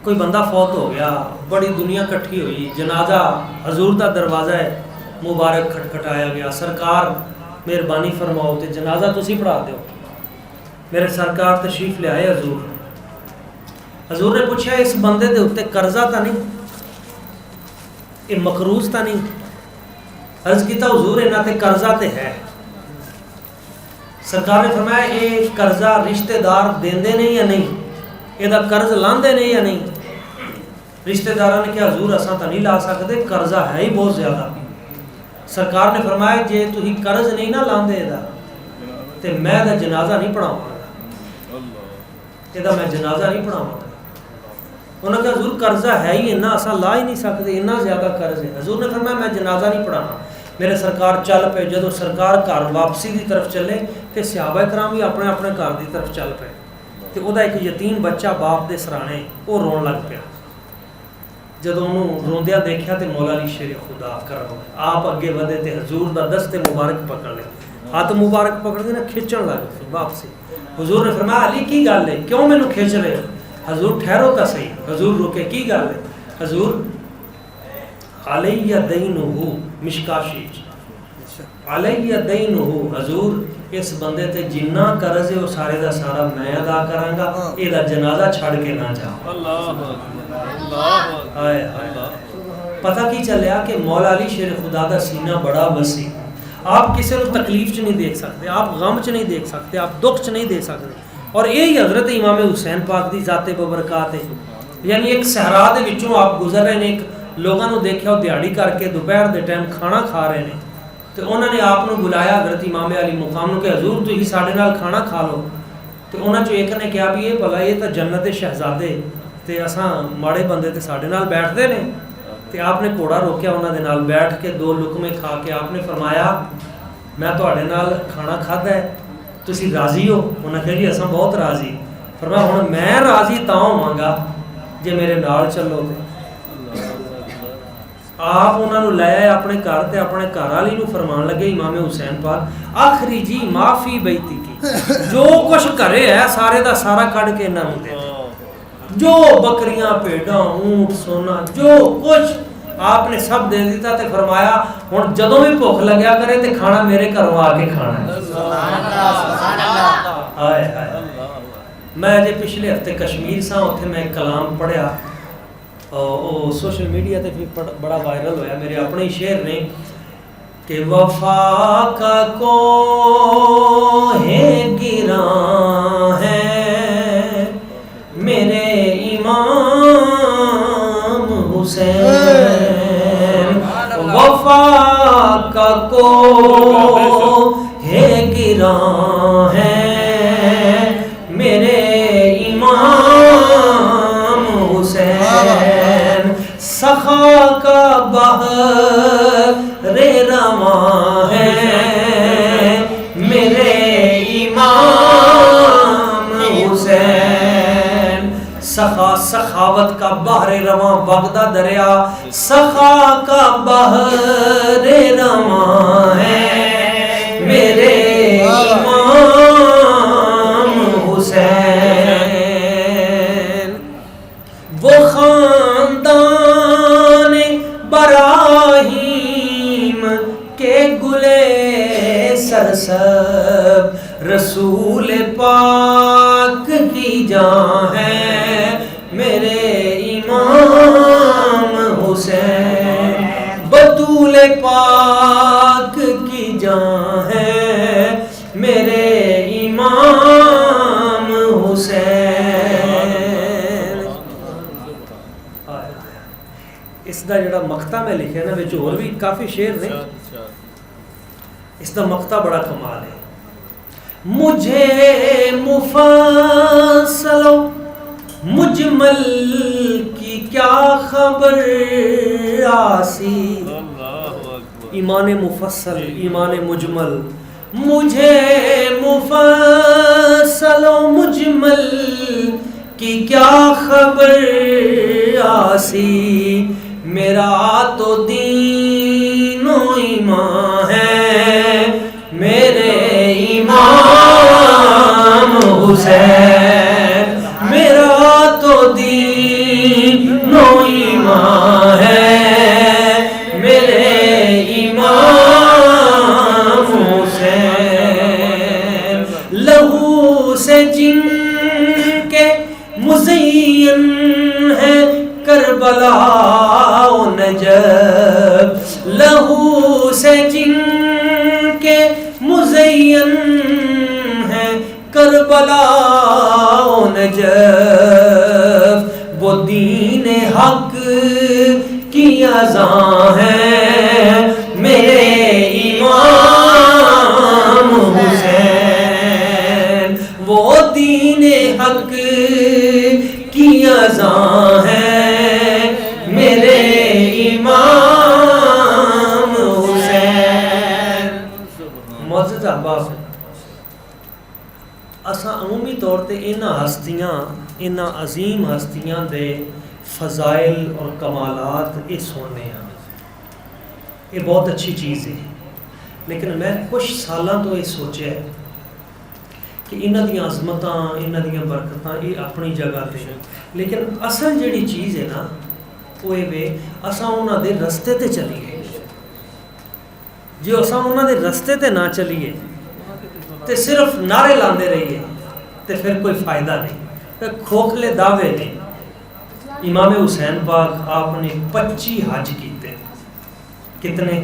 کوئی بندہ فوت ہو گیا بڑی دنیا کٹھی ہوئی جنازہ حضور دا دروازہ ہے مبارک کھٹکھٹایا گیا سرکار مہربانی فرماؤ تے جنازہ تسی پڑھا دیو میرے سرکار تشریف لے آئے حضور نے پوچھا اس بندے دے اوتے قرضہ تا نہیں یہ مقروض تا نہیں عرض کیتا حضور انہاں تے قرضہ تے ہے سرکار نے فرمایا یہ قرضہ رشتہ دار دیندے نہیں یا نہیں یہ قرض لاندے نہیں یا نہیں رشتہ داروں نے کہا حضور اساں تا نہیں لا سکتے قرضہ ہے ہی بہت زیادہ سرکار نے فرمایا جے تسی قرض نہیں نہ لاندے دا تے میں دا جنازہ نہیں پڑھاواں گا یہ میں جنازہ نہیں پڑھاواں گا انہوں نے کہا حضور قرضہ ہے ہی اتنا اساں لا ہی نہیں سکتے اتنا زیادہ قرض ہے حضور نے فرمایا میں جنازہ نہیں پڑھانا میرے سرکار چل پے جدو سرکار گھر واپسی دی طرف چلے تے صحابہ کرام بھی اپنے اپنے گھر دی طرف چل پے تے او دا ایک یتیم بچہ باپ دے سرانے وہ رون لگ پیا جدو انہوں روندیا دیکھیا تے مولا علی شیر خدا کرم آپ اگے ودے تے حضور دا دست مبارک پکڑ لے ہاتھ مبارک پکڑ کے نا کھچن لگ پے باپ سے حضور نے فرمایا علی کی گل ہے کیوں مینوں کھچ رہے حضور ٹھہرو تا صحیح حضور رکے کی گل ہے حضور علیہ دینہ مشکا شیخ علیہ دینہ حضور اس بندے تے جنہ قرض ہے وہ سارے دا سارا میں ادا کرانگا، یہ دا جنازہ چھڑ کے نہ جاؤ۔ اللہ اکبر اللہ ہائے اکبر پتہ کی چلیا کہ مولا علی شیر خدا دا سینہ بڑا وسیع، آپ کسی کو تکلیف چ نہیں دیکھ سکتے، آپ غم چ نہیں دیکھ سکتے، آپ دکھ چ نہیں دیکھ سکتے، اور یہی حضرت امام حسین پاک دی ذات ببرکات ہے۔ یعنی ایک صحرا دے وچوں آپ گزر رہے ہیں، ایک لوگوں نے دیکھا وہ دیہڑی کر کے دوپہر دے ٹائم کھانا کھا رہے ہیں، تو انہوں نے آپ کو بلایا حضرت امام علی مقام نو کہ حضور تسی ساڈے نال کھانا کھا لو، تو انہوں چوں ایک نے کہا بھی یہ بھلا یہ تو جنت شہزادے تے اساں ماڑے بندے تے ساڈے نال بیٹھدے نے، تے آپ نے گھوڑا روکیا انہوں دے نال بیٹھ کے 2 لقمے کھا کے آپ نے فرمایا میں تواڈے نال کھانا کھادا ہے تسی راضی ہو؟ انہوں نے کہا جی اساں بہت راضی۔ فرمایا ہن میں راضی تاں ہوواں گا جے میرے نال چلو تے۔ آپ انہوں نے لے آئے اپنے گھر تے اپنے گھر والی نو فرمان لگے امام حسین پاک آخری جی معافی بیتی کی، جو کچھ کرے ہے سارے دا سارا کڈ کے انہاں نوں دے دے، جو بکریاں بھیڑاں اونٹ سونا جو کچھ آپ نے سب دے دیتا تے فرمایا ہن جدوں بھی بھوک لگیا کرے تے کھانا میرے گھروں آ کے کھانا ہے۔ سبحان اللہ ہائے ہائے میں جے پچھلے ہفتے کشمیر سا اتنے میں ایک کلام پڑھیا، سوشل میڈیا تے بھی بڑا وائرل ہویا، میرے اپنے ہی شعر نے کہ وفا کا کوہ گراں ہے میرے امام حسین، وفا کا کوہ گراں ہے میرے امام حسین، سخا کا بحر رواں ہے میرے امام حسین، سخا سخاوت کا بحر رواں بغداد دریا، سخا کا بحر رواں ہے میرے امام حسین، وہ خاندان براہیم کے گلے سرسب رسول پاک کی جان ہے میرے امام حسین، بطول پاک کی جان ہے میرے امام حسین۔ اس دا جڑا مقطع میں لکھے نا وچ اور بھی کافی شعر نے، اس دا مقطع بڑا کمال ہے۔ مجھے مفصل و مجمل کی کیا خبر آسی، ایمان مفصل ایمان مجمل، مجھے مفصل و مجمل کی کیا خبر آسی، میرا تو دین و ایمان ہے میرے امام حسین، میرا تو دین و ایمان ہے میرے امام حسین، لہو سے جن کے مزین ہے کربلا و نجف، لہو سے جن کے مزین ہے کربلا و نجف، وہ دین حق کی اذان ہے میرے امام حسین، وہ دین حق کی اذان ہے میرے امام حسین۔ معزز احباب، اساں عمومی طور تے انہاں ہستیاں انہاں عظیم ہستیاں دے فضائل اور کمالات یہ سننے ہیں، یہ بہت اچھی چیز ہے، لیکن میں کچھ سالاں تو یہ سوچا ہے کہ انہاں دیاں عظمتاں انہاں دیاں برکتاں یہ اپنی جگہ تے، لیکن اصل جڑی چیز ہے نا وہ یہ اساں انہاں دے رستے تے چلیے، جو اساں انہاں دے رستے تے نہ چلیے تے صرف نعرے لاندے رہیے تے پھر کوئی فائدہ نہیں، پھر کھوکھلے دعوے نہیں۔ امام حسین پاک آپ نے 25 حج کیتے، کتنے؟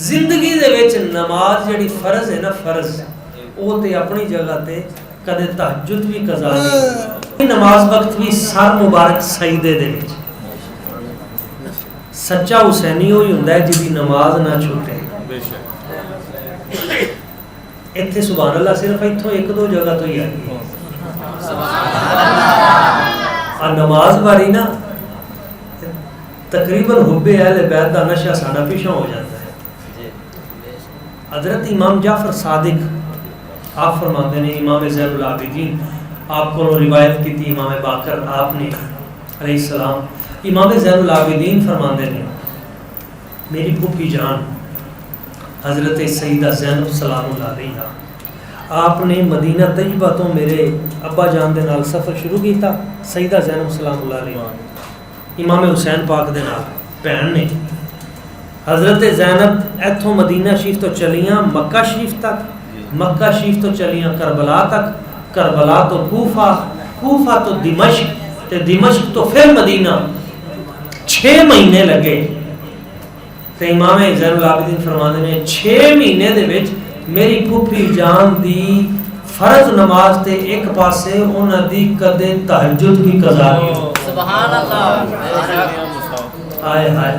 زندگی دے وچ نماز جڑی فرض ہے نا، فرض وہ تے اپنی جگہ تے کدے تہجد بھی قضا نہیں، نماز وقت بھی سر مبارک سجدے دے وچ۔ سچا حسینی ہوئی ہوندا ہے جدی نماز نہ چھوٹے۔ ایتھے سبحان اللہ صرف ایتھوں ایک دو جگہ تو ہی آئی نماز باری نا تقریباً حب اہل بیت دا نشہ ساڈا پیچھے ہو جاتا ہے۔ حضرت امام جعفر صادق آپ فرماتے ہیں، امام زین العابدین آپ کو روایت کی تھی امام باقر آپ نے علیہ السلام، امام زین العابدین فرماتے ہیں میری پھوپھی جان حضرت سیدہ زینب سلام اللہ علیہا، آپ نے مدینہ طیبہ تو میرے ابا جان دے نال سفر شروع کیتا، سیدہ زینب سلام اللہ علیہا امام حسین پاک دے نال بہن نے، حضرت زینب ایتھوں مدینہ شریف تو چلیاں مکہ شریف تک، مکہ شریف تو چلیاں کربلا تک، کربلا تو کوفہ، کوفہ تو دمشق، تے دمشق تو پھر مدینہ، 6 مہینے لگے۔ تے امام زین العابدین فرماتے ہیں 6 مہینے دے وچ میری پھوپھی جان دی فرض نماز تے ایک پاسے انہاں دی کدے تہجد بھی قضا نہیں۔ سبحان اللہ، ہائے ہائے،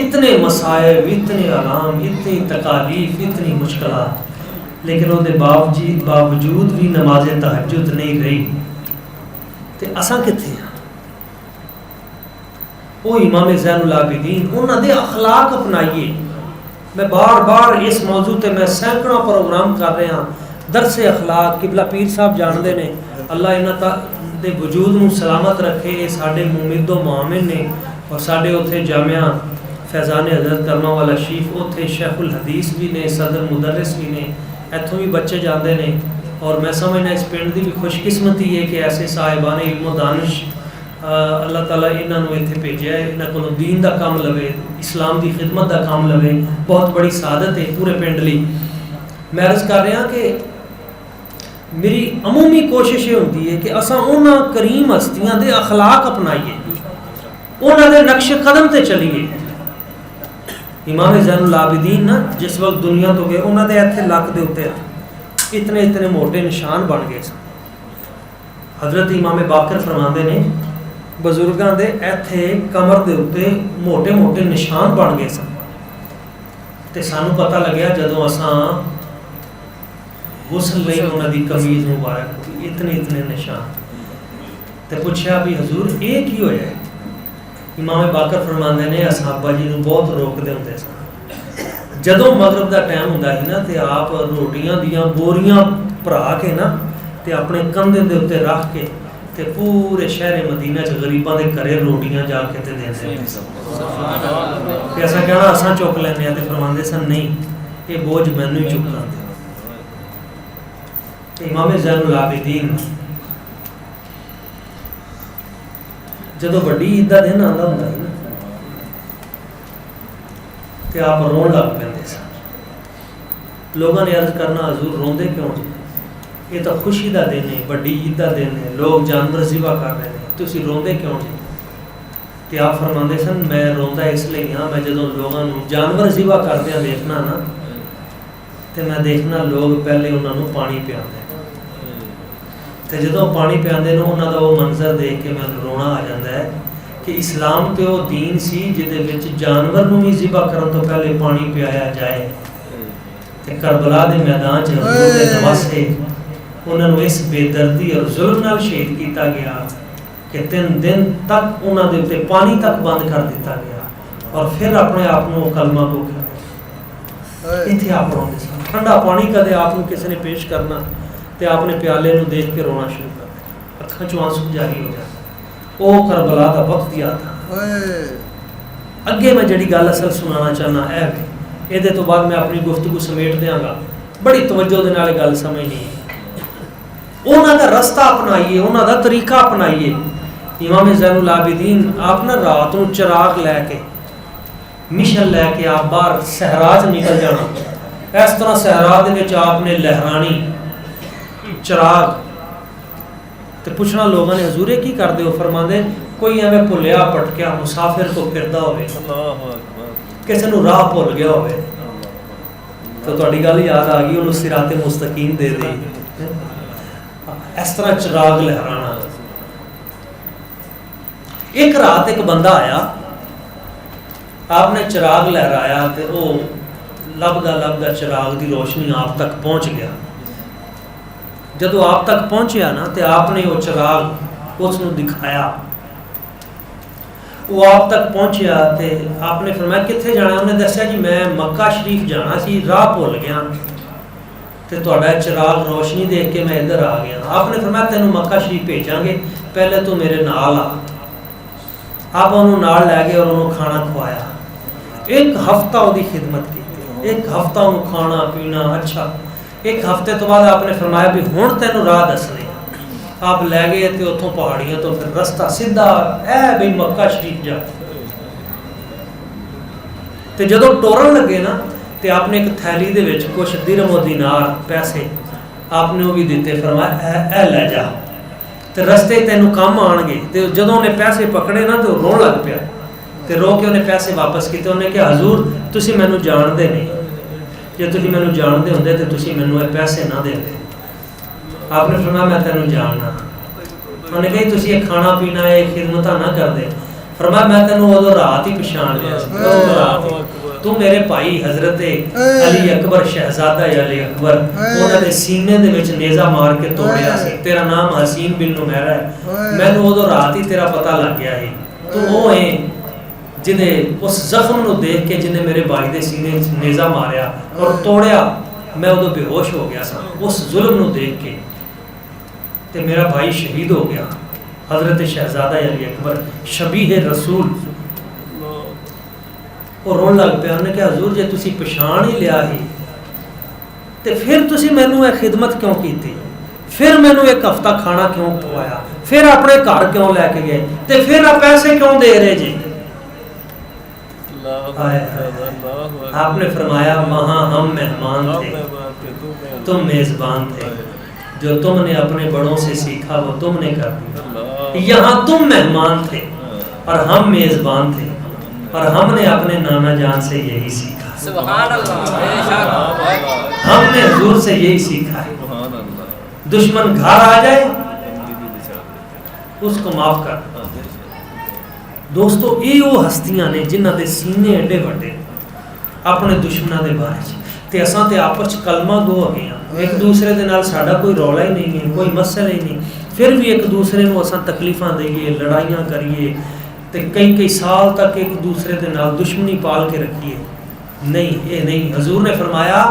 اتنے مصائب، اتنے آرام، اتنی تکالیف، اتنی مشکلات، لیکن وہ دے باوجود بھی نماز تہجد نہیں رہی۔ تے اساں کتھے ہیں؟ وہ امام زین العابدین انہاں دے اخلاق اپنائیے۔ میں بار بار اس موضوع تے میں سینکڑوں پروگرام کر رہا ہاں، درس اخلاق، قبلہ پیر صاحب جانتے ہیں، اللہ انہاں دے وجود نو سلامت رکھے، یہ ساڈے ممد و معامن نے، اور ساڈے اتھے جامعہ فیضان حضرت کرما والا شریف اتھے شیخ الحدیث بھی نے، صدر مدرس بھی نے، ایتھوں بھی بچے جاندے نے، اور میں سمجھنا اس پنڈ دی بھی خوش قسمتی ہے کہ ایسے صاحبان علم و دانش اللہ تعالیٰ انہاں نو ایتھے بھیجیا ہے، انہاں کولوں دین دا کام لوے، اسلام دی خدمت دا کام لوے، بہت بڑی سعادت ہے پورے پنڈ لی۔ میں عرض کر رہا کہ میری عمومی کوشش یہ ہوتی ہے کہ اساں انہاں کریم ہستیاں دے اخلاق اپنائیے، انہاں دے نقش قدم تے چلیے۔ امام زین العابدین نا جس وقت دنیا تو گئے، انہاں دے ایتھے لک دے اوتے اتنے اتنے موٹے نشان بن گئے سن۔ حضرت امام باقر فرماندے نے بزرگاں دے ایتھے کمر دے اوتے موٹے موٹے نشان بن گئے سن، تے سانو پتہ لگیا جدوں اساں غسل لئی انہاں دی قمیض مبارک اتنے اتنے نشان، تے پوچھا بھی حضور یہ کی ہویا ہے؟ امام باقر فرماندے نے صحابہ جی نو بہت روک دے ہوندے سن، جدوں مغرب دا ٹائم ہوندا سی نا تے آپ روٹیاں دیاں بوریاں بھرا کے نا تے اپنے کندھے دے اوتے رکھ کے تے پورے شہر مدینہ چ غریباں دے گھرے روٹیاں جا کے تے دیندے تے اساں کہنا اساں چک لیندے تے فرماندے سن نہیں یہ بوجھ مینوں ہی چکنا دے۔ تے امام زین العابدین جدوں وڈی عید دا دن آندا ہوندا سی نا تے آپ رون لگ پیندے سن، لوگاں نے عرض کرنا حضور روندے کیوں جی؟ یہ تو خوشی دا دن ہے، بڑی عید دا دن ہے، لوگ جانور ذبح کر رہے ہیں، تسی روندے کیوں جی؟ تے آپ فرماندے سن میں روندا اس لیے ہاں، میں جدوں لوگاں نوں جانور ذبح کردیاں دیکھنا نا تے میں دیکھنا لوگ پہلے انہاں نوں پانی پیاندے، تے جدوں پانی پیاندے نوں انہاں دا وہ منظر دیکھ کے میں رونا آ جاندا ہے کہ اسلام تے وہ دین سی جدے وچ جانور نوں بھی ذبح کرن تو پہلے پانی پیایا جائے، تے کربلا دے میدان چ حضور دے نواسے انہوں نے اس بے دردی اور ظلم نال شہید کیتا گیا کہ 3 دن تک انہوں نے اتنے پانی تک بند کر دیتا گیا، اور پھر اپنے آپ کو کلمہ کو اتنے آپ روندے سن۔ ٹھنڈا پانی کدے آپ کو کسی نے پیش کرنا تے آپ نے پیالے نو دیکھ کے رونا شروع کر دیا، اکھاں چوں آنسو جاری ہو جاتا۔ وہ کربلا دا وقت یاد تھا۔ اگے میں جڑی گل اصل سنانا چاہنا ہے یہ دے تو بعد میں اپنی گفتگو سمیٹ دیاں گا، بڑی توجہ دے نال گل سمجھنی ہے۔ انہاں دا رستہ اپنائیے، انہاں دا طریقہ اپنائیے۔ امام زین العابدین آپ نہ رات نو چراغ لے کے مشن لے کے آپ باہر صحرا چ نکل جانا. اس طرح صحرا دے وچ آپ نے لہرانی چراغ تے پوچھنا لوگوں نے حضور کی کر دے ہو؟ فرماندے کوئی ایویں بھلیا پٹکیا مسافر کو پھردا ہوئے, کسی نو راہ بھول گیا ہوئے تو تہاڈی گل یاد آ گئی, انہوں صراط مستقیم دے دے. اس طرح چراغ لہرانا. ایک رات ایک بندہ آیا, آپ نے چراغ لہرایا تے وہ لبدا چراغ دی روشنی آپ تک پہنچ گیا. جدو آپ تک پہنچیا نا تے آپ نے وہ چراغ اس نو دکھایا. وہ آپ تک پہنچیا تے آپ نے فرمایا کتنے جانا؟ انہیں دسیا جی میں مکہ شریف جانا سی, راہ بھول گیا تے تہاڈا چراغ روشنی دیکھ کے میں ادھر آ گیا. آپ نے فرمایا تینوں مکہ شریف بھیجاں گے, پہلے تو میرے نال آ. آپ انہوں نال لے گئے اور انہوں کھانا کھوایا. ایک ہفتہ وہ دی خدمت کی, ایک ہفتہ انہوں کھانا پینا اچھا. ایک ہفتے تو بعد آپ نے فرمایا بھی ہن تینوں راہ دسنے. آپ لے گئے تے اتوں پہاڑیاں تو پھر رستہ سیدھا اے بھئی مکہ شریف جا. تے جدو ٹورن لگے نا تے آپ نے ایک تھیلی دے وچ کچھ درہم و دینار پیسے آپ نے وہ بھی دیتے. فرمایا اے لے جا تے رستے تینوں کام آن گے. تے جدوں انہیں پیسے پکڑے نا تو رون لگ پیا تے رو کے انہیں پیسے واپس کیتے. انہیں کہ حضور تسی مینوں جاندے نہیں, جے تسی مینوں جاندے ہوندے تے تسی مینوں اے پیسے نہ دیندے. آپ نے فرمایا میں تینوں جاننا. انہیں کہی تسی یہ کھانا پینا یہ خدمتاں نہ کر دے. فرمایا میں تینوں ادو رات ہی پچھان لیا. تو میرے بھائی حضرت علی اکبر شہزادہ علی اکبر انہوں نے سینے دے وچ نیزہ مار کے توڑیا سی. تیرا نام حسین بن نمیرہ ہے. میں نے ادو رات ہی تیرا پتہ لگ گیا ہے. تو وہ ہیں جنہیں اس زخم نو دیکھ کے جنہیں میرے بھائی دے سینے نیزہ ماریا اور توڑیا, میں ادو بے ہوش ہو گیا سا اس ظلم نو دیکھ کے. تے میرا بھائی شہید ہو گیا حضرت شہزادہ علی اکبر شبیہ رسول. اور رون لگ پیا. انہیں کہ حضور جے تسی پچھان ہی لیا ہی تے پھر تسی مینوں اے خدمت کیوں کیتی, پھر مینوں ایک ہفتہ کھانا کیوں کھوایا, پھر اپنے گھر کیوں لے کے گئے, تے پھر آپ پیسے کیوں دے رہے جی؟ آپ نے فرمایا وہاں ہم مہمان تھے, تم میزبان تھے. جو تم نے اپنے بڑوں سے سیکھا وہ تم نے کر دیا. یہاں تم مہمان تھے اور ہم میزبان تھے, اور ہم نے اپنے نانا جان سے یہی سیکھا. سبحان اللہ. ہم نے حضور سے یہی سیکھا ہے. دشمن گھر آ جائے اس کو معاف کر. دوستو یہ وہ ہستیاں نے جنہ دے سینے ایڈے وڈے اپنے دشمنوں دے بارے چ. تے اساں تے آپس کلمہ گو ہو گئے ہیں, ایک دوسرے دے نال ساڈا کوئی رولا ہی نہیں ہے, کوئی مسئلہ ہی نہیں, پھر بھی ایک دوسرے نو اساں تکلیفاں دئیے, لڑائیاں کریے تے کئی سال تک ایک دوسرے دے نال دشمنی پال کے رکھیے. نہیں, یہ نہیں. حضور نے فرمایا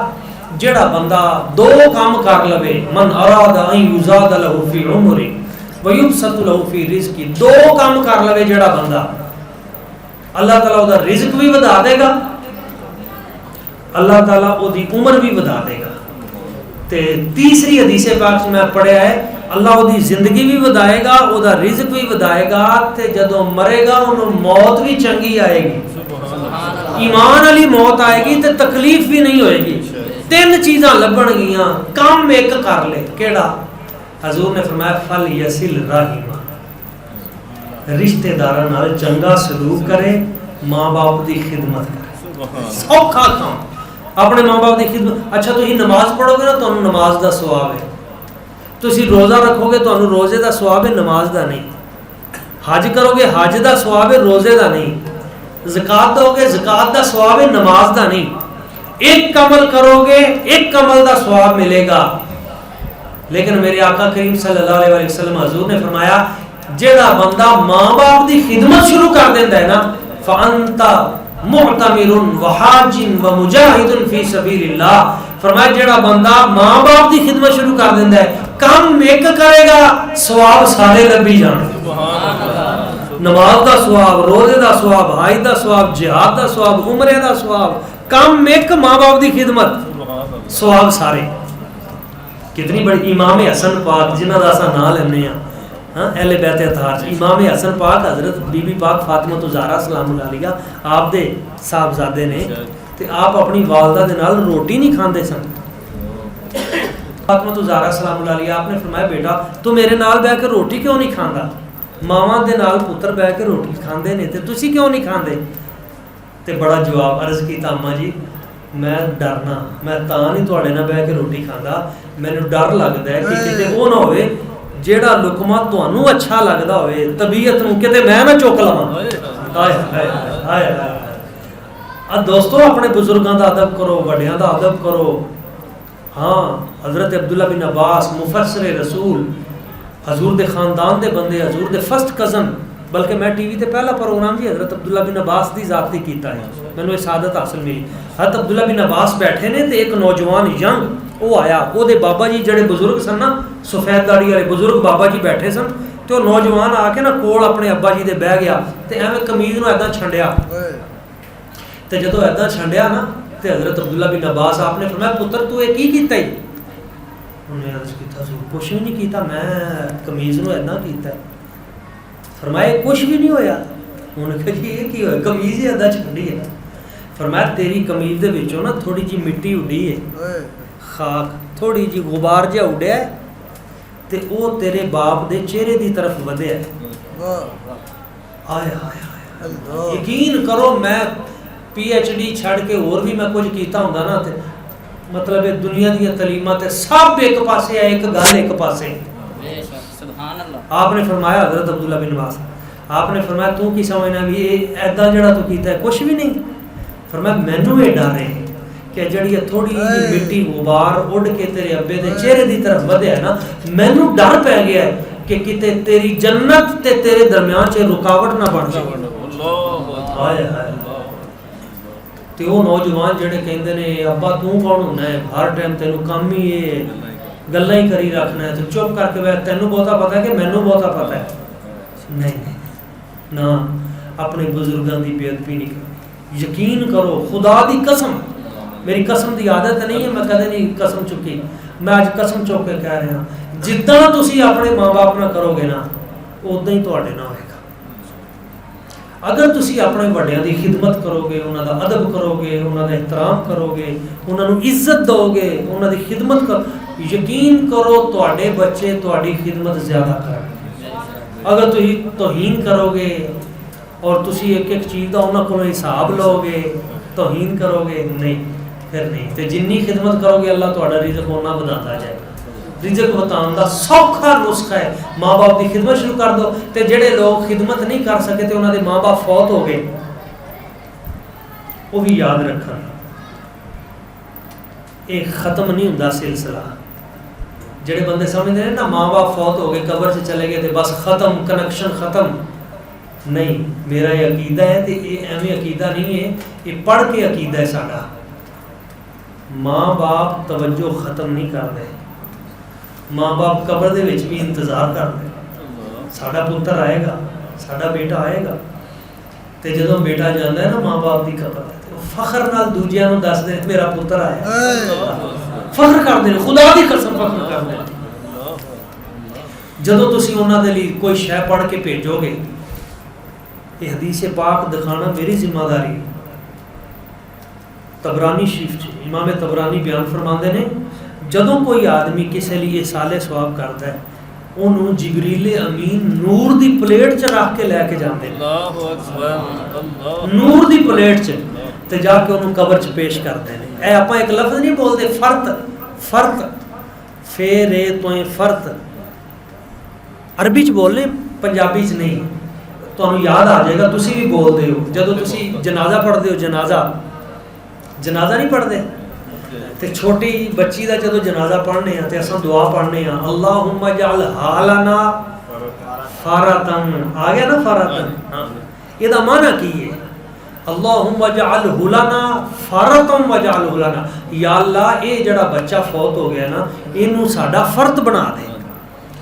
جڑا بندہ دو کام کر لوے, من اراد ان یزاد له فی عمر ویبسط له فی رزق, دو کام کر لوے جڑا بندہ, اللہ تعالیٰ دا رزق بھی ودا دے گا, اللہ تعالیٰ او دی عمر بھی ودا دے گا. تے تیسری حدیث پاک میں پڑھیا ہے اللہ او دی زندگی بھی ودائے گا, او دا رزق بھی ودائے گا, تے جدوں مرے گا انہوں موت بھی چنگی آئے گی, ایمان علی موت آئے گی, تے تکلیف بھی نہیں ہوئے گی. تین چیزاں لبن گیاں, کام ایک کر لے. کیڑا؟ حضور نے فرمایا فل یسل رحمہ, رشتہ داراں نال چنگا سلوک کرے, ماں باپ دی خدمت کرے. سوکھا کام اپنے ماں باپ دی خدمت. اچھا تسی نماز پڑھو گے نا تانوں نماز دا ثواب ہے, تسی روزہ رکھو گے تانوں روزے دا ثواب ہے, نماز دا نہیں. حج کرو گے حج دا ثواب ہے, روزے دا نہیں. زکات دو گے زکات دا ثواب ہے, نماز دا نہیں. ایک عمل کرو گے ایک عمل دا ثواب ملے گا. لیکن میرے آقا کریم صلی اللہ علیہ وسلم حضور نے فرمایا جیڑا بندہ ماں باپ دی خدمت شروع کر دیندا ہے نا, فانت معتمر وحاج ومجاہد فی سبیل اللہ. فرمایا جیڑا بندہ ماں باپ دی خدمت شروع کر دیندا ہے, کام ایک کرے گا ثواب سارے لبھی جان. نماز دا ثواب, روزے دا ثواب, حج دا ثواب, جہاد دا ثواب, عمرے دا ثواب, کام ایک ماں باپ دی خدمت, ثواب سارے. کتنی بڑی امام حسن پاک جنہ دا اساں نام لینے ہیں, ہاں اہل بیت اطہار امام حسن پاک حضرت بی بی پاک فاطمہ زہرا سلام علیہ آپ دے صاحبزادے نے تے آپ اپنی والدہ دے نال روٹی نہیں کھاندے سن. فاطمہ زہرا سلام علیہ آپ نے فرمایا بیٹا تو میرے نال بیٹھ کے روٹی کیوں نہیں کھاندا؟ ماواں دے نال پتر بیٹھ کے روٹی کھاندے نے تے تسی کیوں نہیں کھاندے؟ تے بڑا جواب عرض کیتا اماں جی میں ڈرنا میں تاں نہیں تواڈے نال بیٹھ کے روٹی کھاندا مینوں ڈر لگدا ہے کہ کتے وہ نہ ہوئے جیڑا لقمہ تانوں اچھا لگدا ہوئے طبیعت نوں کتے میں نہ چک لواں. ہائے ہائے ہائے ہائے. دوستو اپنے بزرگاں دا ادب کرو وڈیاں دا ادب کرو. ہاں حضرت عبداللہ بن عباس مفسر رسول حضور دے خاندان دے بندے حضور دے فرسٹ کزن بلکہ میں ٹی وی تے پہلا پروگرام بھی حضرت عبداللہ بن عباس دی ذات دی کیتا ہے مینوں یہ سعادت حاصل ملی. حضرت عبداللہ بن عباس بیٹھے نے تے ایک نوجوان ینگ وہ آیا وہ دے بابا جی جڑے بزرگ سن نا سفید داڑھی والے بزرگ بابا جی بیٹھے سن تے وہ نوجوان آ کے نا کول اپنے ابا جی دے بہ گیا تے ایویں قمیض نوں ایداں چھنڈیا تے جدوں ایداں چھنڈیا نا تے حضرت عبداللہ بن عباس آپ نے فرمایا پتر تو یہ کی کیتا ہے؟ انہوں نے عرض کیتا سو کچھ بھی نہیں کیتا میں قمیض نوں ایداں کیتا ہے. فرمایا کچھ بھی نہیں ہویا. انہوں نے کہا جی یہ کی ہویا قمیض ہی ایداں چھنڈی ہے. فرمایا تیری قمیض دے وچوں نا تھوڑی جی مٹی اڈی ہے خاک تھوڑی جی غبار جہا اڈیا ہے تے او تیرے باپ دے چہرے دی طرف ودیا ہے. آئے ہائے ہائے. یقین کرو میں پی ایچ ڈی چھڑ کے اور بھی میں کچھ کیتا ہوندا نا تے مطلب دنیا دی تعلیمات سب ایک پاسے ہے ایک گل ایک پاسے. سبحان اللہ. آپ نے فرمایا حضرت عبداللہ بن عباس آپ نے فرمایا تو کی سمجھنا بھی ایداں جڑا تو کیتا ہے کچھ بھی نہیں. فرمایا مینوں یہ ڈر ہے کہ جڑی تھوڑی جی مٹی غبار اڑ کے تیرے ابے دے چہرے دی طرف ودیا ہے نا مینوں ڈر پہ گیا ہے کہ کتے تیری جنت تے تیرے درمیان چ رکاوٹ نہ بن جائے. ہائے ہائے. تے وہ نوجوان جڑے کہندے نے ابا تو کون ہونا ہے ہر ٹائم تینوں کم ہی یہ گلاں ہی کری رکھنا ہے تو چپ کر کے بیٹھ تینوں بہتا پتہ ہے کہ مینوں بہتا پتہ ہے. نہیں نہ اپنے بزرگاں دی بے ادبی نہیں کرنی. یقین کرو خدا دی قسم میری قسم دی عادت نہیں ہے میں کدے نہیں قسم چکی میں اج قسم چوک کے کہہ رہا جداں تسی اپنے ماں باپ نہ کرو گے نا اوداں ہی تواڈے نال ہوئے گا. اگر تسی اپنے وڈیاں دی خدمت کرو گے انہاں دا ادب کرو گے انہاں دا احترام کرو گے انہاں نوں عزت دو گے انہاں دی خدمت کرو یقین کرو تواڈے بچے تواڈی خدمت زیادہ کرن گے. اگر تسی توہین کرو گے اور تسی ایک ایک چیز دا انہاں کولوں حساب لو گے توہین کرو گے نہیں پھر نہیں. تے جنی خدمت کرو گے اللہ تہاڈا رزق اوناں وداتا جائے گا. رزق وداؤن دا سوکھا نسخہ ہے ماں باپ دی خدمت شروع کر دو. تے جڑے لوگ خدمت نہیں کر سکے تے انہاں دے ماں باپ فوت ہو گئے وہ بھی یاد رکھن ایک ختم نہیں ہوندا سلسلہ. جڑے بندے سمجھدے ہیں نا ماں باپ فوت ہو گئے قبر سے چلے گئے تے بس ختم کنیکشن ختم نہیں. میرا یہ عقیدہ ہے تے یہ ایویں عقیدہ نہیں ہے یہ پڑھ کے عقیدہ ہے ساڈا. ماں باپ توجہ ختم نہیں کرتے ماں باپ قبر دے وچ بھی انتظار کرتے ساڈا پتر آئے گا ساڈا بیٹا آئے گا. تے جدوں بیٹا جاندا ہے نا ماں باپ دی قبر تے فخر نال دوجیاں نوں دس دے میرا پتر آیا فخر کردے نے خدا دی قسم فخر کردے نے. جدوں تسی انہاں دے لئی کوئی شے پڑھ کے بھیجو گے یہ حدیث پاک دکھانا میری ذمہ داری. طبرانی شریف امام طبرانی بیان فرماندے نے جدوں کوئی آدمی کسی لیے ایصال ثواب کرتا ہے انہوں جبریل امین نور دی پلیٹ چ رکھ کے لے کے جاندے نور دی پلیٹ چ تے جا کے انہوں قبر چ پیش کرتے ہیں. اے آپاں ایک لفظ نہیں بولتے فرت فرت فے تو فرت عربی چ بولنے پنجابی چ نہیں. تانوں یاد آ جائے گا تسی بھی بولتے ہو جدوں تسی جنازہ پڑھتے ہو جنازہ نہیں پڑھتے تے چھوٹی بچی دا جدوں جنازہ پڑھنے ہیں تے اساں دعا پڑھنے ہیں اللہم اجعل حالنا فارتن آ گیا نا فارتن یہ دا معنی کی ہے اللہم اجعل لنا فارتن واجعل لنا یا اللہ اے جڑا بچہ فوت ہو گیا نا اینوں ساڈا فرت بنا دے.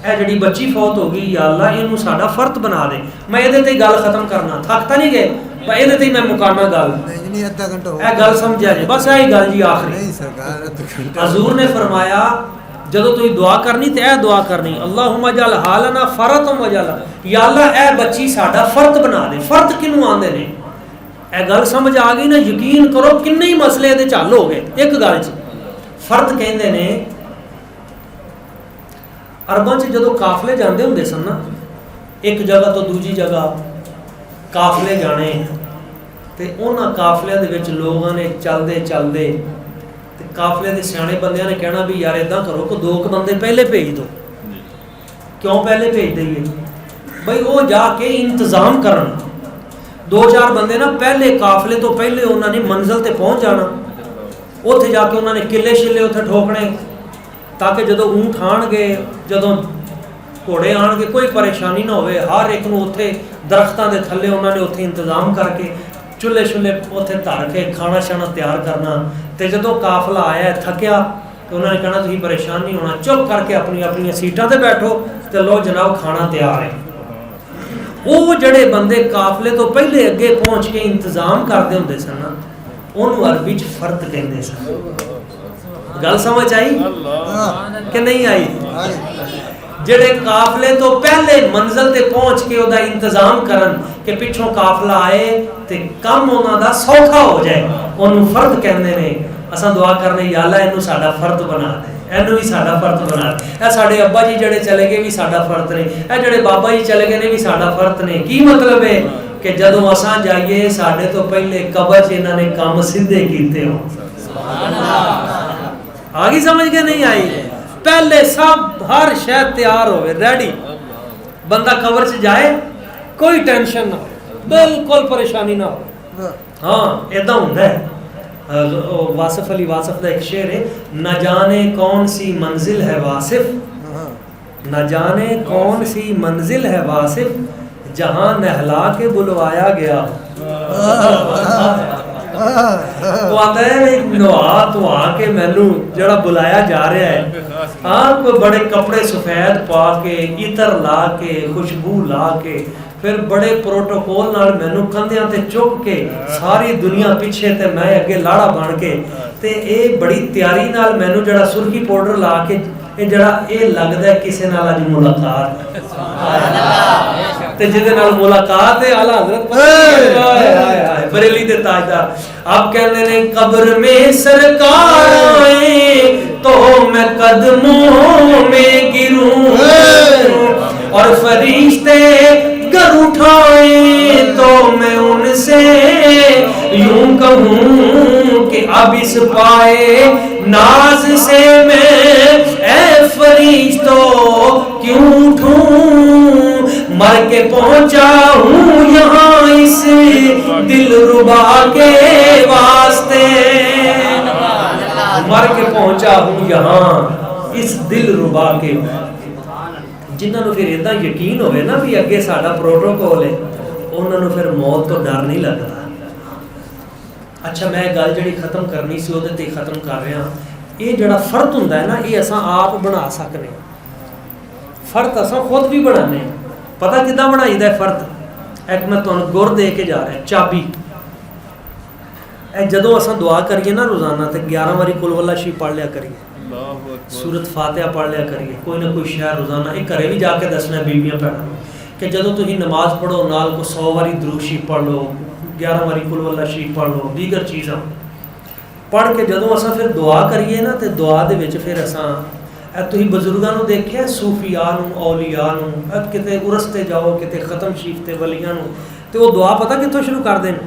اے جڑی بچی فوت ہو گئی یا اللہ اینوں ساڈا فرت بنا دے. میں اے تے گل ختم کرنا تھکتا نہیں گئے پر اے تے میں مکانا گل نہیں ادھا گھنٹہ اے گل سمجھا جے بس اے گل جی آخری. حضور نے فرمایا جدو تھی دعا کرنی تو اے دعا کرنی اللہم اجعل حالنا فرطم وجعل یا اللہ اے بچی ساڈا فرط بنا دے. فرط کنوں آندے نے؟ اے گل سمجھ آ گئی نا؟ یقین کرو کنے ہی مسئلے دے چل ہو گئے ایک گل چ. فرط کہندے نے عرباں چ جدو قافلے جاندے ہوندے سن نا ایک جگہ تو دوجی جگہ قافلے جانے تے انہاں قافلیاں دے وچ لوگاں نے چلدے چلدے تے قافلے دے سیانے بندیاں نے کہنا بھی یار اداں کرو کہ 2 بندے پہلے بھیج دو. کیوں پہلے بھیج دئیے؟ بھئی وہ جا کے انتظام کرن. 2-4 بندے نا پہلے قافلے تو پہلے انہوں نے منزل تے پہنچ جانا. اوتھے جا کے انہوں نے قلعے شلے اوتھے ٹھوکنے تاکہ جدو اونٹ آن گے جدو گھوڑے آن گے کوئی پریشانی نہ ہوئے. ہر ایک نو اوتھے درختاں دے تھلے انہوں نے اوتھے انتظام کر کے چولہے شلے اوتھے دھر کے کھانا شانا تیار کرنا. تے جدو قافلہ آیا تھکیا تو انہوں نے کہنا تھی پریشان نہیں ہونا, چپ کر کے اپنی اپنی سیٹاں تے بیٹھو تے لو جناب کھانا تیار ہے. وہ جڑے بندے قافلے تو پہلے اگے پہنچ کے انتظام کرتے ہوندے سن نا انہوں عربی چ فرط کہندے سن. گل سمجھ آئی کہ نہیں آئی؟ جڑے قافلے تو پہلے منزل تے پہنچ کے او دا انتظام کرن کہ پچھوں قافلہ آئے تے کم انہاں دا سوکھا ہو جائے انہوں فرد کہندے نے. اساں دعا کرنے یا اللہ اینو ساڈا فرد بنا دے, اینو بھی ساڈا فرد بنا دے. اے ساڈے ابا جی جڑے چلے گئے بھی ساڈا فرد نے, اے جڑے بابا جی چلے گئے نے بھی ساڈا فرد نے. کی مطلب ہے کہ جدوں اساں جائیے ساڈے تو پہلے قبر چ انہاں نے کام سیدھے کیتے ہو. سبحان اللہ. آگے سمجھ کے نہیں آئی؟ پہلے سب ہر شے تیار ہوئے ریڈی, بندہ قبر سے جائے کوئی ٹینشن نہ ہو, بالکل پریشانی نہ ہو. ہاں ایدہ ہوندا ہے. واصف علی واصف دا ایک شعر ہے, نہ جانے کون سی منزل ہے واصف, نہ جانے کون سی منزل ہے واصف جہاں نہلا کے بلوایا گیا. وہ آتا ہے نوا تو آ کے مینو جڑا بلایا جا رہا ہے, ہاں کوئی بڑے کپڑے سفید پا کے عطر لا کے خوشبو لا کے پھر بڑے پروٹوکول نال مینو کندھیاں تے چک کے ساری دنیا پیچھے تے میں اگے لاڑا بن کے تے اے بڑی تیاری نال مینو جڑا سرخی پاؤڈر لا کے اے جڑا اے لگدا ہے کسے نال اج ملاقات تے جدے نال ملاقات ہے اعلی حضرت بریلی دے تاجدار آپ کہندے نے قبر میں سرکار آئے تو میں قدموں میں گروں اور فرشتے گر اٹھائے تو میں ان سے یوں کہوں کہ اب اس پائے ناز سے میں اے فرشتوں کیوں اٹھوں, مر کے پہنچا ہوں یہاں اس دل ربا کے واسطے, مر کے پہنچا ہوں یہاں اس دل ربا کے. جنہاں نو پھر اتنا یقین ہوئے نا بھی اگے ساڈا پروٹوکول ہے انہاں نو پھر موت تو ڈر نہیں لگتا. اچھا میں گل جڑی ختم کرنی سی وہ تے ختم کر رہا. یہ جڑا فرد ہوندا ہے نا یہ اساں آپ بنا سکنے, فرد اساں خود بھی بنانے ہیں. پتہ کداں بنائی دا فرد؟ ایک میں تانوں گر دے کے جا رہا ہے چابی. اے جدوں اساں دعا کریے نا روزانہ تے 11 واری قل واللہ شریف پڑھ لیا کریے, سورت فاتحہ پڑھ لیا کریے, کوئی نہ کوئی شعر روزانہ. ایک گھرے بھی جا کے دسنا ہے بیبیاں بھੈਣਾਂ کہ جدوں تسی نماز پڑھو نال کو 100 واری درود شریف پڑھ لو, 11 واری قل واللہ شریف پڑھ لو, دیگر چیزاں پڑھ کے جدوں اساں پھر دعا کریے نا تے دعا دے وچ پھر اساں اے تسی بزرگاں نو دیکھیا صوفیاء نو اولیاء نو کتے عرس تے جاؤ کتے ختم شریف تے ولیاں نو تے وہ دعا پتہ کتھوں شروع کر دین؟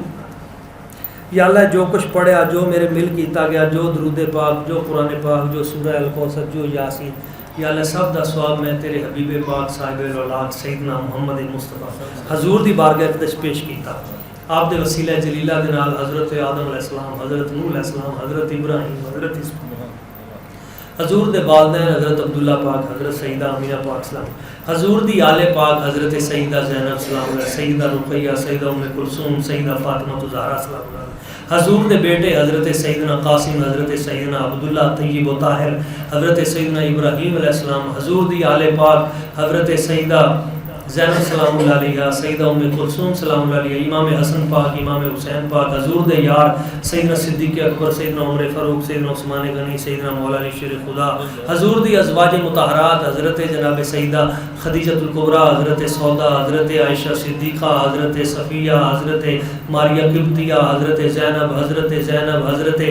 یا اللہ جو کچھ پڑھیا جو میرے مل کیتا گیا جو درود پاک جو قرآن پاک جو سورہ الکوثر جو یاسین یا اللہ سب دا ثواب میں تیرے حبیب پاک صاحب الاولاد سیدنا محمد مصطفیٰ حضور دی بارگاہ وچ پیش کیتا. آپ دے وسیلہ جلیلہ دے نال حضرت آدم علیہ السلام, حضرت نوح علیہ السلام, حضرت ابراہیم, حضرت حضور دے والدین حضرت عبداللہ پاک, حضرت سیدہ امینہ پاک سلام, حضور دی آل پاک حضرت سیدہ زینب سلام علیہ, سیدہ رقیہ, سیدہ ام کلثوم, سیدہ فاطمہ الزہرا سلام علیہ, حضور دے بیٹے حضرت سیدنا قاسم, حضرت سیدنا عبداللہ طیب و طاہر, حضرت سیدنا ابراہیم علیہ السلام, حضور دی آل پاک حضرت سیدہ زینب سلام اللہ علیہ، سیدہ ام کلثوم سلام اللہ علیہ، امام حسن پاک، امام حسین پاک، حضور دے یار سیدنا صدیق اکبر، سیدنا عمر فاروق، سیدنا عثمان غنی، سیدنا مولا علی شیر خدا، حضور دی ازواج مطہرات حضرت جناب سیدہ خدیجۃ الکبریٰ، حضرت سودا، حضرت عائشہ صدیقہ، حضرت صفیہ، حضرت ماریہ قبطیہ، حضرت زینب، حضرت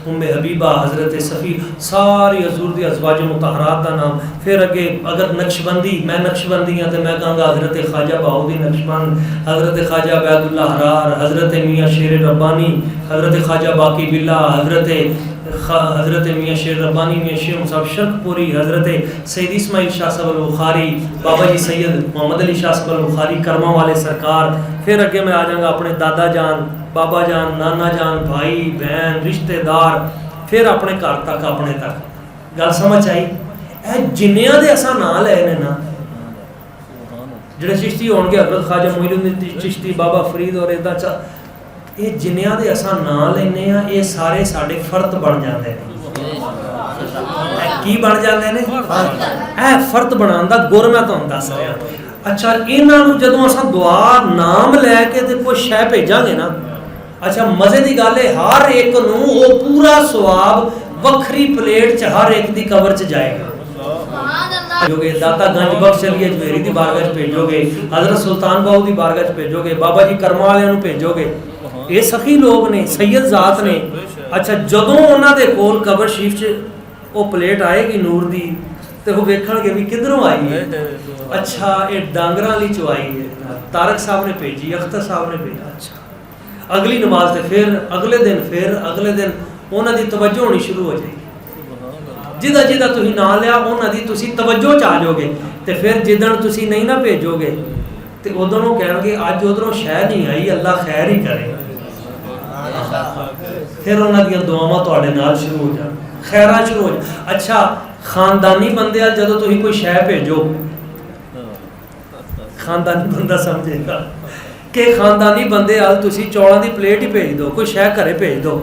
ام حبیبہ، حضرت صفی، ساری حضور دی ازواج مطہرات دا نام. پھر اگے اگر نقشبندی، میں نقشبندی ہاں تو میں کہاں گا حضرت خواجہ بہاؤدی نقشبند، حضرت خواجہ عبید اللہ حرار، حضرت میاں شیر ربانی، حضرت خواجہ باقی باللہ، حضرت میاں شیر ربانی، میاں شیر صاحب شرک پوری، حضرت سید اسماعیل شاہ صاحب البخاری، بابا جی سید محمد علی شاہ صاحب البخاری کرما والے سرکار. پھر اگے میں آ جاؤں گا اپنے دادا جان، بابا جان، نانا جان، بھائی بہن، رشتہ دار، پھر اپنے گھر تک، اپنے تک. گل سمجھ آئی؟ اے جنیاں دے اساں نام لے نے نا، جڑے چشتی ہون گے حضرت خواجہ معین الدین چشتی، بابا فرید اور ادا چا، یہ جنیاں دے اساں نام لینے ہیں، یہ سارے ساڈے فرد بن جاندے نے. کی بن جاندے نے؟ اے فرد بنان دا گر میں تانوں دس رہا. اچھا انہاں نوں جدوں اساں دعا نام لے کے تے کوئی شے بھیجاں گے نا، اچھا مزے دی گل ہے ہر ایک نوں او پورا ثواب وکھری پلیٹ چ ہر ایک دی قبر چ جائے گا. بھیجو گے داتا گنج بخش علی اجمیری دی بارگاہ چ بھیجو گے، حضرت سلطان باؤ دی بارگاہ چ بھیجو گے، بابا جی کرما والےاں نوں بھیجو گے. یہ سخی لوگ نے، سید ذات نے. اچھا جدوں انہاں دے کول قبر شریف چ او پلیٹ آئے گی نور دی تے وہ ویکھن گے بھی کدھروں آئی ہے. اچھا یہ ڈانگراں والی چوں آئی ہے، طارق صاحب نے بھیجی، اختر صاحب نے بھیجا. اچھا اگلی نماز تے پھر اگلے دن انہاں دی توجہ ہونی شروع ہو جائے گی. جدہ تسی نام لیا انہاں دی تسی توجہ چ آ جاؤ گے. تے پھر جدن تسی نہیں نہ بھیجو گے تے ادھر وہ کہن گے اج ادھروں شے نہیں آئی، اللہ خیر ہی کرے. پھر انہاں دی دعاواں تواڈے نال شروع ہو جان، خیراں شروع ہو جان. اچھا خاندانی بندے آ جدوں تسی کوئی شے بھیجو، خاندانی بندہ سمجھے گا کہ خاندانی بندے آل تسی چوڑاں دی پلیٹ ہی بھیج دو، کوئی شے گھرے بھیج دو.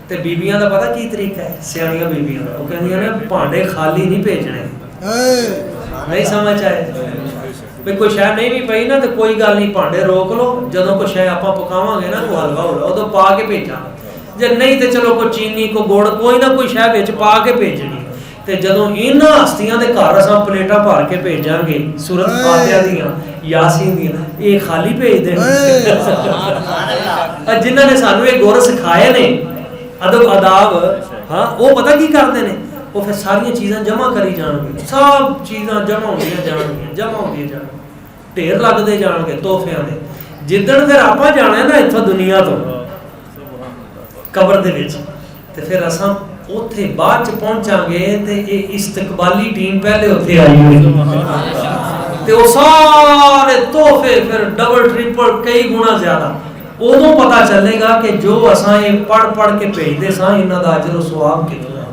تے بیبیاں دا پتہ کی طریقہ ہے، سیاڑیاں بیبیاں دا، وہ کہندیاں نے بھانڈے خالی نہیں بھیجنے. نہیں سمجھ آئے؟ بھئی کوئی شے نہیں بھی پئی نا تے کوئی گل نہیں، بھانڈے روک لو، جدوں کوئی شے آپاں پکاواں گے نا کوئی حلوہ ہولا ادوں پا کے بھیجاں. جے نہیں تے چلو کوئی چینی کو گڑ کوئی نہ کوئی شے وچ پا کے بھیجنی. تے جدوں انہاں ہستیاں دے گھر اساں پلیٹاں بھر کے بھیجاں گے سورۃ فاتحہ دیاں، یاسین دیاں، یہ خالی بھیج دین. جنہاں نے سانوں یہ گور سکھائے نے ادب آداب، ہاں وہ پتہ کی کرتے ہیں، وہ پھر ساری چیزاں جمع کری جان گے، سب چیزاں جمع ہوندیاں جان گے، ڈھیر لگتے جان گے تحفیاں دے. جدن پھر آپ جانا ہے نا اتوں دنیا تو قبر دے وچ، تے پھر اساں اوتھے بعد چ پہنچاں گے تے یہ استقبالی ٹیم پہلے اوتھے آئی ہوئی تے وہ سارے تحفے پھر ڈبل ٹرپل کئی گنا زیادہ. ادوں پتہ چلے گا کہ جو اساں یہ پڑھ کے بھیجتے ساں انہاں دا اجر و ثواب کتنا ہے.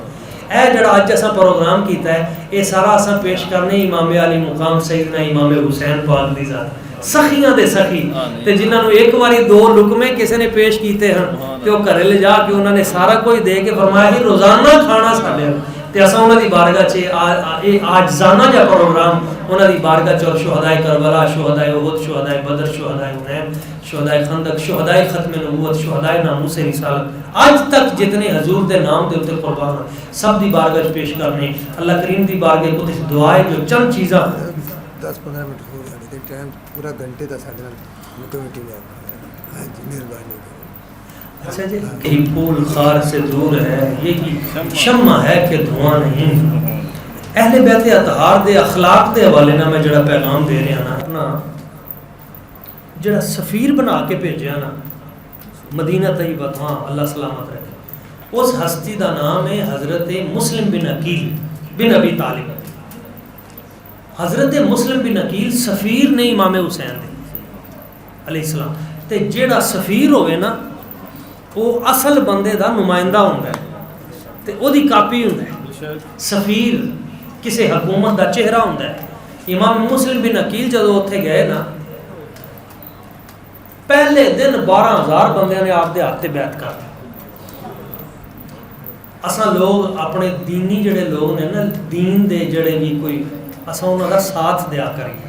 اے جڑا اج اساں پروگرام کیتا ہے یہ سارا اساں پیش کرنے امام علی مقام سیدنا امام حسین پاک دی ذات، سخیاں دے سخی تے جنہاں نوں ایک واری دو لقمے کسی نے پیش کیتے ہیں تے وہ گھرے لے جا کے انہوں نے سارا کچھ دے کے فرمایا کہ روزانہ کھانا ساڈے تے اساں انہاں دی بارگاہ چ آجزانہ جا پروگرام انہاں دی بارگاہ چ شہدائے کربلا، شہدائے احد، شہدائے بدر، شہدائے حنین، شہدائے خندق، شہدائے ختم نبوت، شہدائے ناموس رسالت، آج تک جتنے حضور دے نام دے اوتے قربان ہیں سب دی بارگاہ چ پیش کرنے. اللہ کریم دی بارگاہ کو دعائے جو چند چیزاں 10-15 منٹ ہو گئے ٹائم پورا گھنٹے دا ساڈے نال کمیٹی میں. ہاں جی مہربانی. اچھا جی کہ پھول خار سے دور ہے، یہ کی شمع ہے کہ دھواں نہیں. اہل بیت اطہار دے اخلاق دے حوالے نال میں جڑا پیغام دے رہا نا، اپنا جڑا سفیر بنا کے بھیجیا نا مدینہ طیبہ، ہاں اللہ سلامت رکھے، اس ہستی دا نام ہے حضرت مسلم بن عقیل بن ابی طالب. حضرت مسلم بن عقیل سفیر نے امام حسین دے علیہ السلام. تے جڑا سفیر ہوئے نا وہ اصل بندے دا نمائندہ ہوندا ہے تے او دی کاپی ہوندا ہے. سفیر کسی حکومت دا چہرہ ہوندا ہے. امام مسلم بن عقیل جدوں اوتھے گئے نا پہلے دن 12,000 بندیاں نے آپ دے ہاتھ تے بیعت کر دی. اساں لوگ اپنے دینی جڑے لوگ نے نا دین دے جڑے بھی کوئی اساں انہاں دا ساتھ دیا کریے.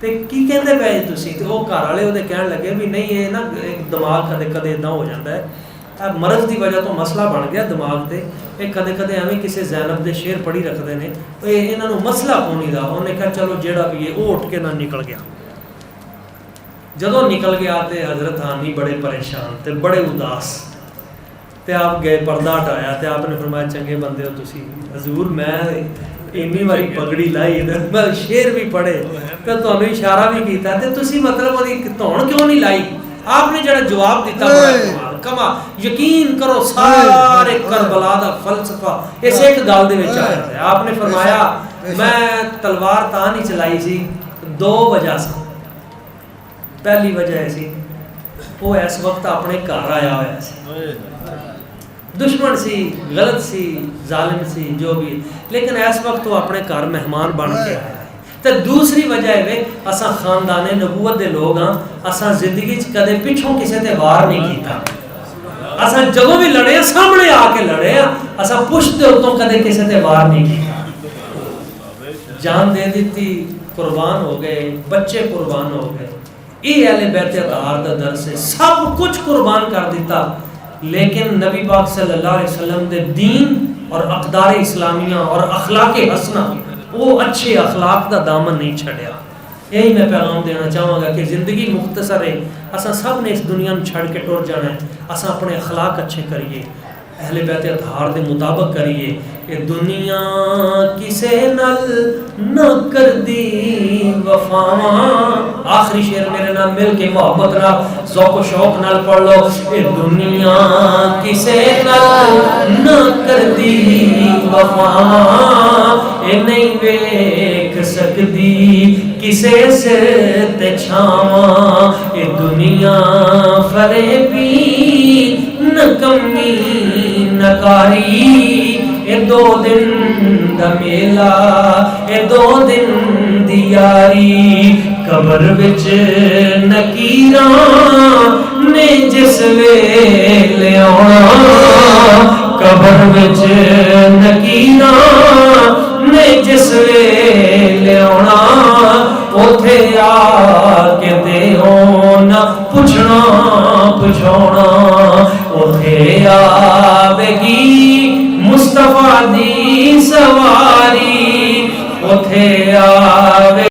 ਤੇ ਕੀ ਕਹਿੰਦੇ ਪਏ ਜੀ ਤੁਸੀਂ? ਤੇ ਉਹ ਘਰ ਵਾਲੇ ਉਹਦੇ ਕਹਿਣ ਲੱਗੇ ਵੀ ਨਹੀਂ ਇਹ ਨਾ ਦਿਮਾਗ ਕਦੇ ਕਦੇ ਇਦਾਂ ਹੋ ਜਾਂਦਾ ਹੈ, ਇਹ ਮਰਜ਼ ਦੀ ਵਜ੍ਹਾ ਤੋਂ ਮਸਲਾ ਬਣ ਗਿਆ ਦਿਮਾਗ ਤੇ, ਇਹ ਕਦੇ ਕਦੇ ਐਵੇਂ ਕਿਸੇ ਜ਼ੈਨਬ ਦੇ ਸ਼ੇਰ ਪੜ੍ਹੀ ਰੱਖਦੇ ਨੇ, ਇਹ ਇਹਨਾਂ ਨੂੰ ਮਸਲਾ ਕੋਣੀ ਦਾ। ਉਹਨੇ ਕਿਹਾ ਚਲੋ ਜਿਹੜਾ ਵੀ ਹੈ ਉਹ ਉੱਠ ਕੇ ਨਾ ਨਿਕਲ ਗਿਆ। ਜਦੋਂ ਨਿਕਲ ਗਿਆ ਤੇ حضرت حانی بڑے پریشان تے بڑے اداس، تے آپ گئے پردہ ہٹایا تے آپ نے فرمایا چنگے بندے ہو تسی، حضور میں اینی واری پگڑی لائی میں شعر بھی پڑھے تے تانوں اشارہ بھی کیتا تے تسی مطلب اودی دھون کیوں نہیں لائی؟ آپ نے جڑا جواب دیتا بڑا کمال، کما یقین کرو سارے کربلا دا فلسفہ اس ایک گل دے وچ آیا ہے۔ آپ نے فرمایا میں تلوار تاں نہیں چلائی سی، دو وجہ سے۔ پہلی وجہ ایسی وہ اس وقت اپنے گھر آیا ہوا سی، دشمن سی، غلط سی، ظالم سی، جو بھی، لیکن اس وقت وہ اپنے گھر مہمان بن کے آیا ہے۔ تو دوسری وجہ ہے اساں خاندان نبوت دے لوگ ہاں، اساں زندگی کدے پچھوں کسی تے وار نہیں کیتا، اساں جدوں بھی لڑے ہیں سامنے آ کے لڑے ہیں، اساں پشت دے اتوں کدے کسی تے وار نہیں کیتا، جان دے دیتی، قربان ہو گئے، بچے قربان ہو گئے۔ یہ اہل بیت اطہار دا درس ہے، سب کچھ قربان کر دیتا، لیکن نبی پاک صلی اللہ علیہ وسلم دے دین اور اقدار اسلامیہ اور اخلاق حسنہ، وہ اچھے اخلاق دا دامن نہیں چھڑیا۔ یہی میں پیغام دینا چاہوں گا کہ زندگی مختصر ہے، اساں سب نے اس دنیا میں چھڑ کے ٹور جانا ہے، اساں اپنے اخلاق اچھے کریے، اہل بیت اطہار دے مطابق کریے کہ دنیا کسے نل نہ کر دی وفاواں۔ آخری شعر میرے نام مل کے محبت نال ذوق و شوق نال پڑھ لو، کہ دنیا کسے نل نہ کر دی وفاواں، اے نہیں ویکھ سکدی کسے سر تے چھاواں، اے دنیا فریبی نکمی نکاری، اے دو دن دا میلہ، اے دو دن دی یاری، قبر وچ نکیراں نے جس ویلے آنا، قبر وچ نکیراں نے جس ویلے آنا، اوتھے آ کے تے ہونا پوچھنا پچھونا، اوتھے آوے گی مصطفیٰ دی سواری، اوتھے آ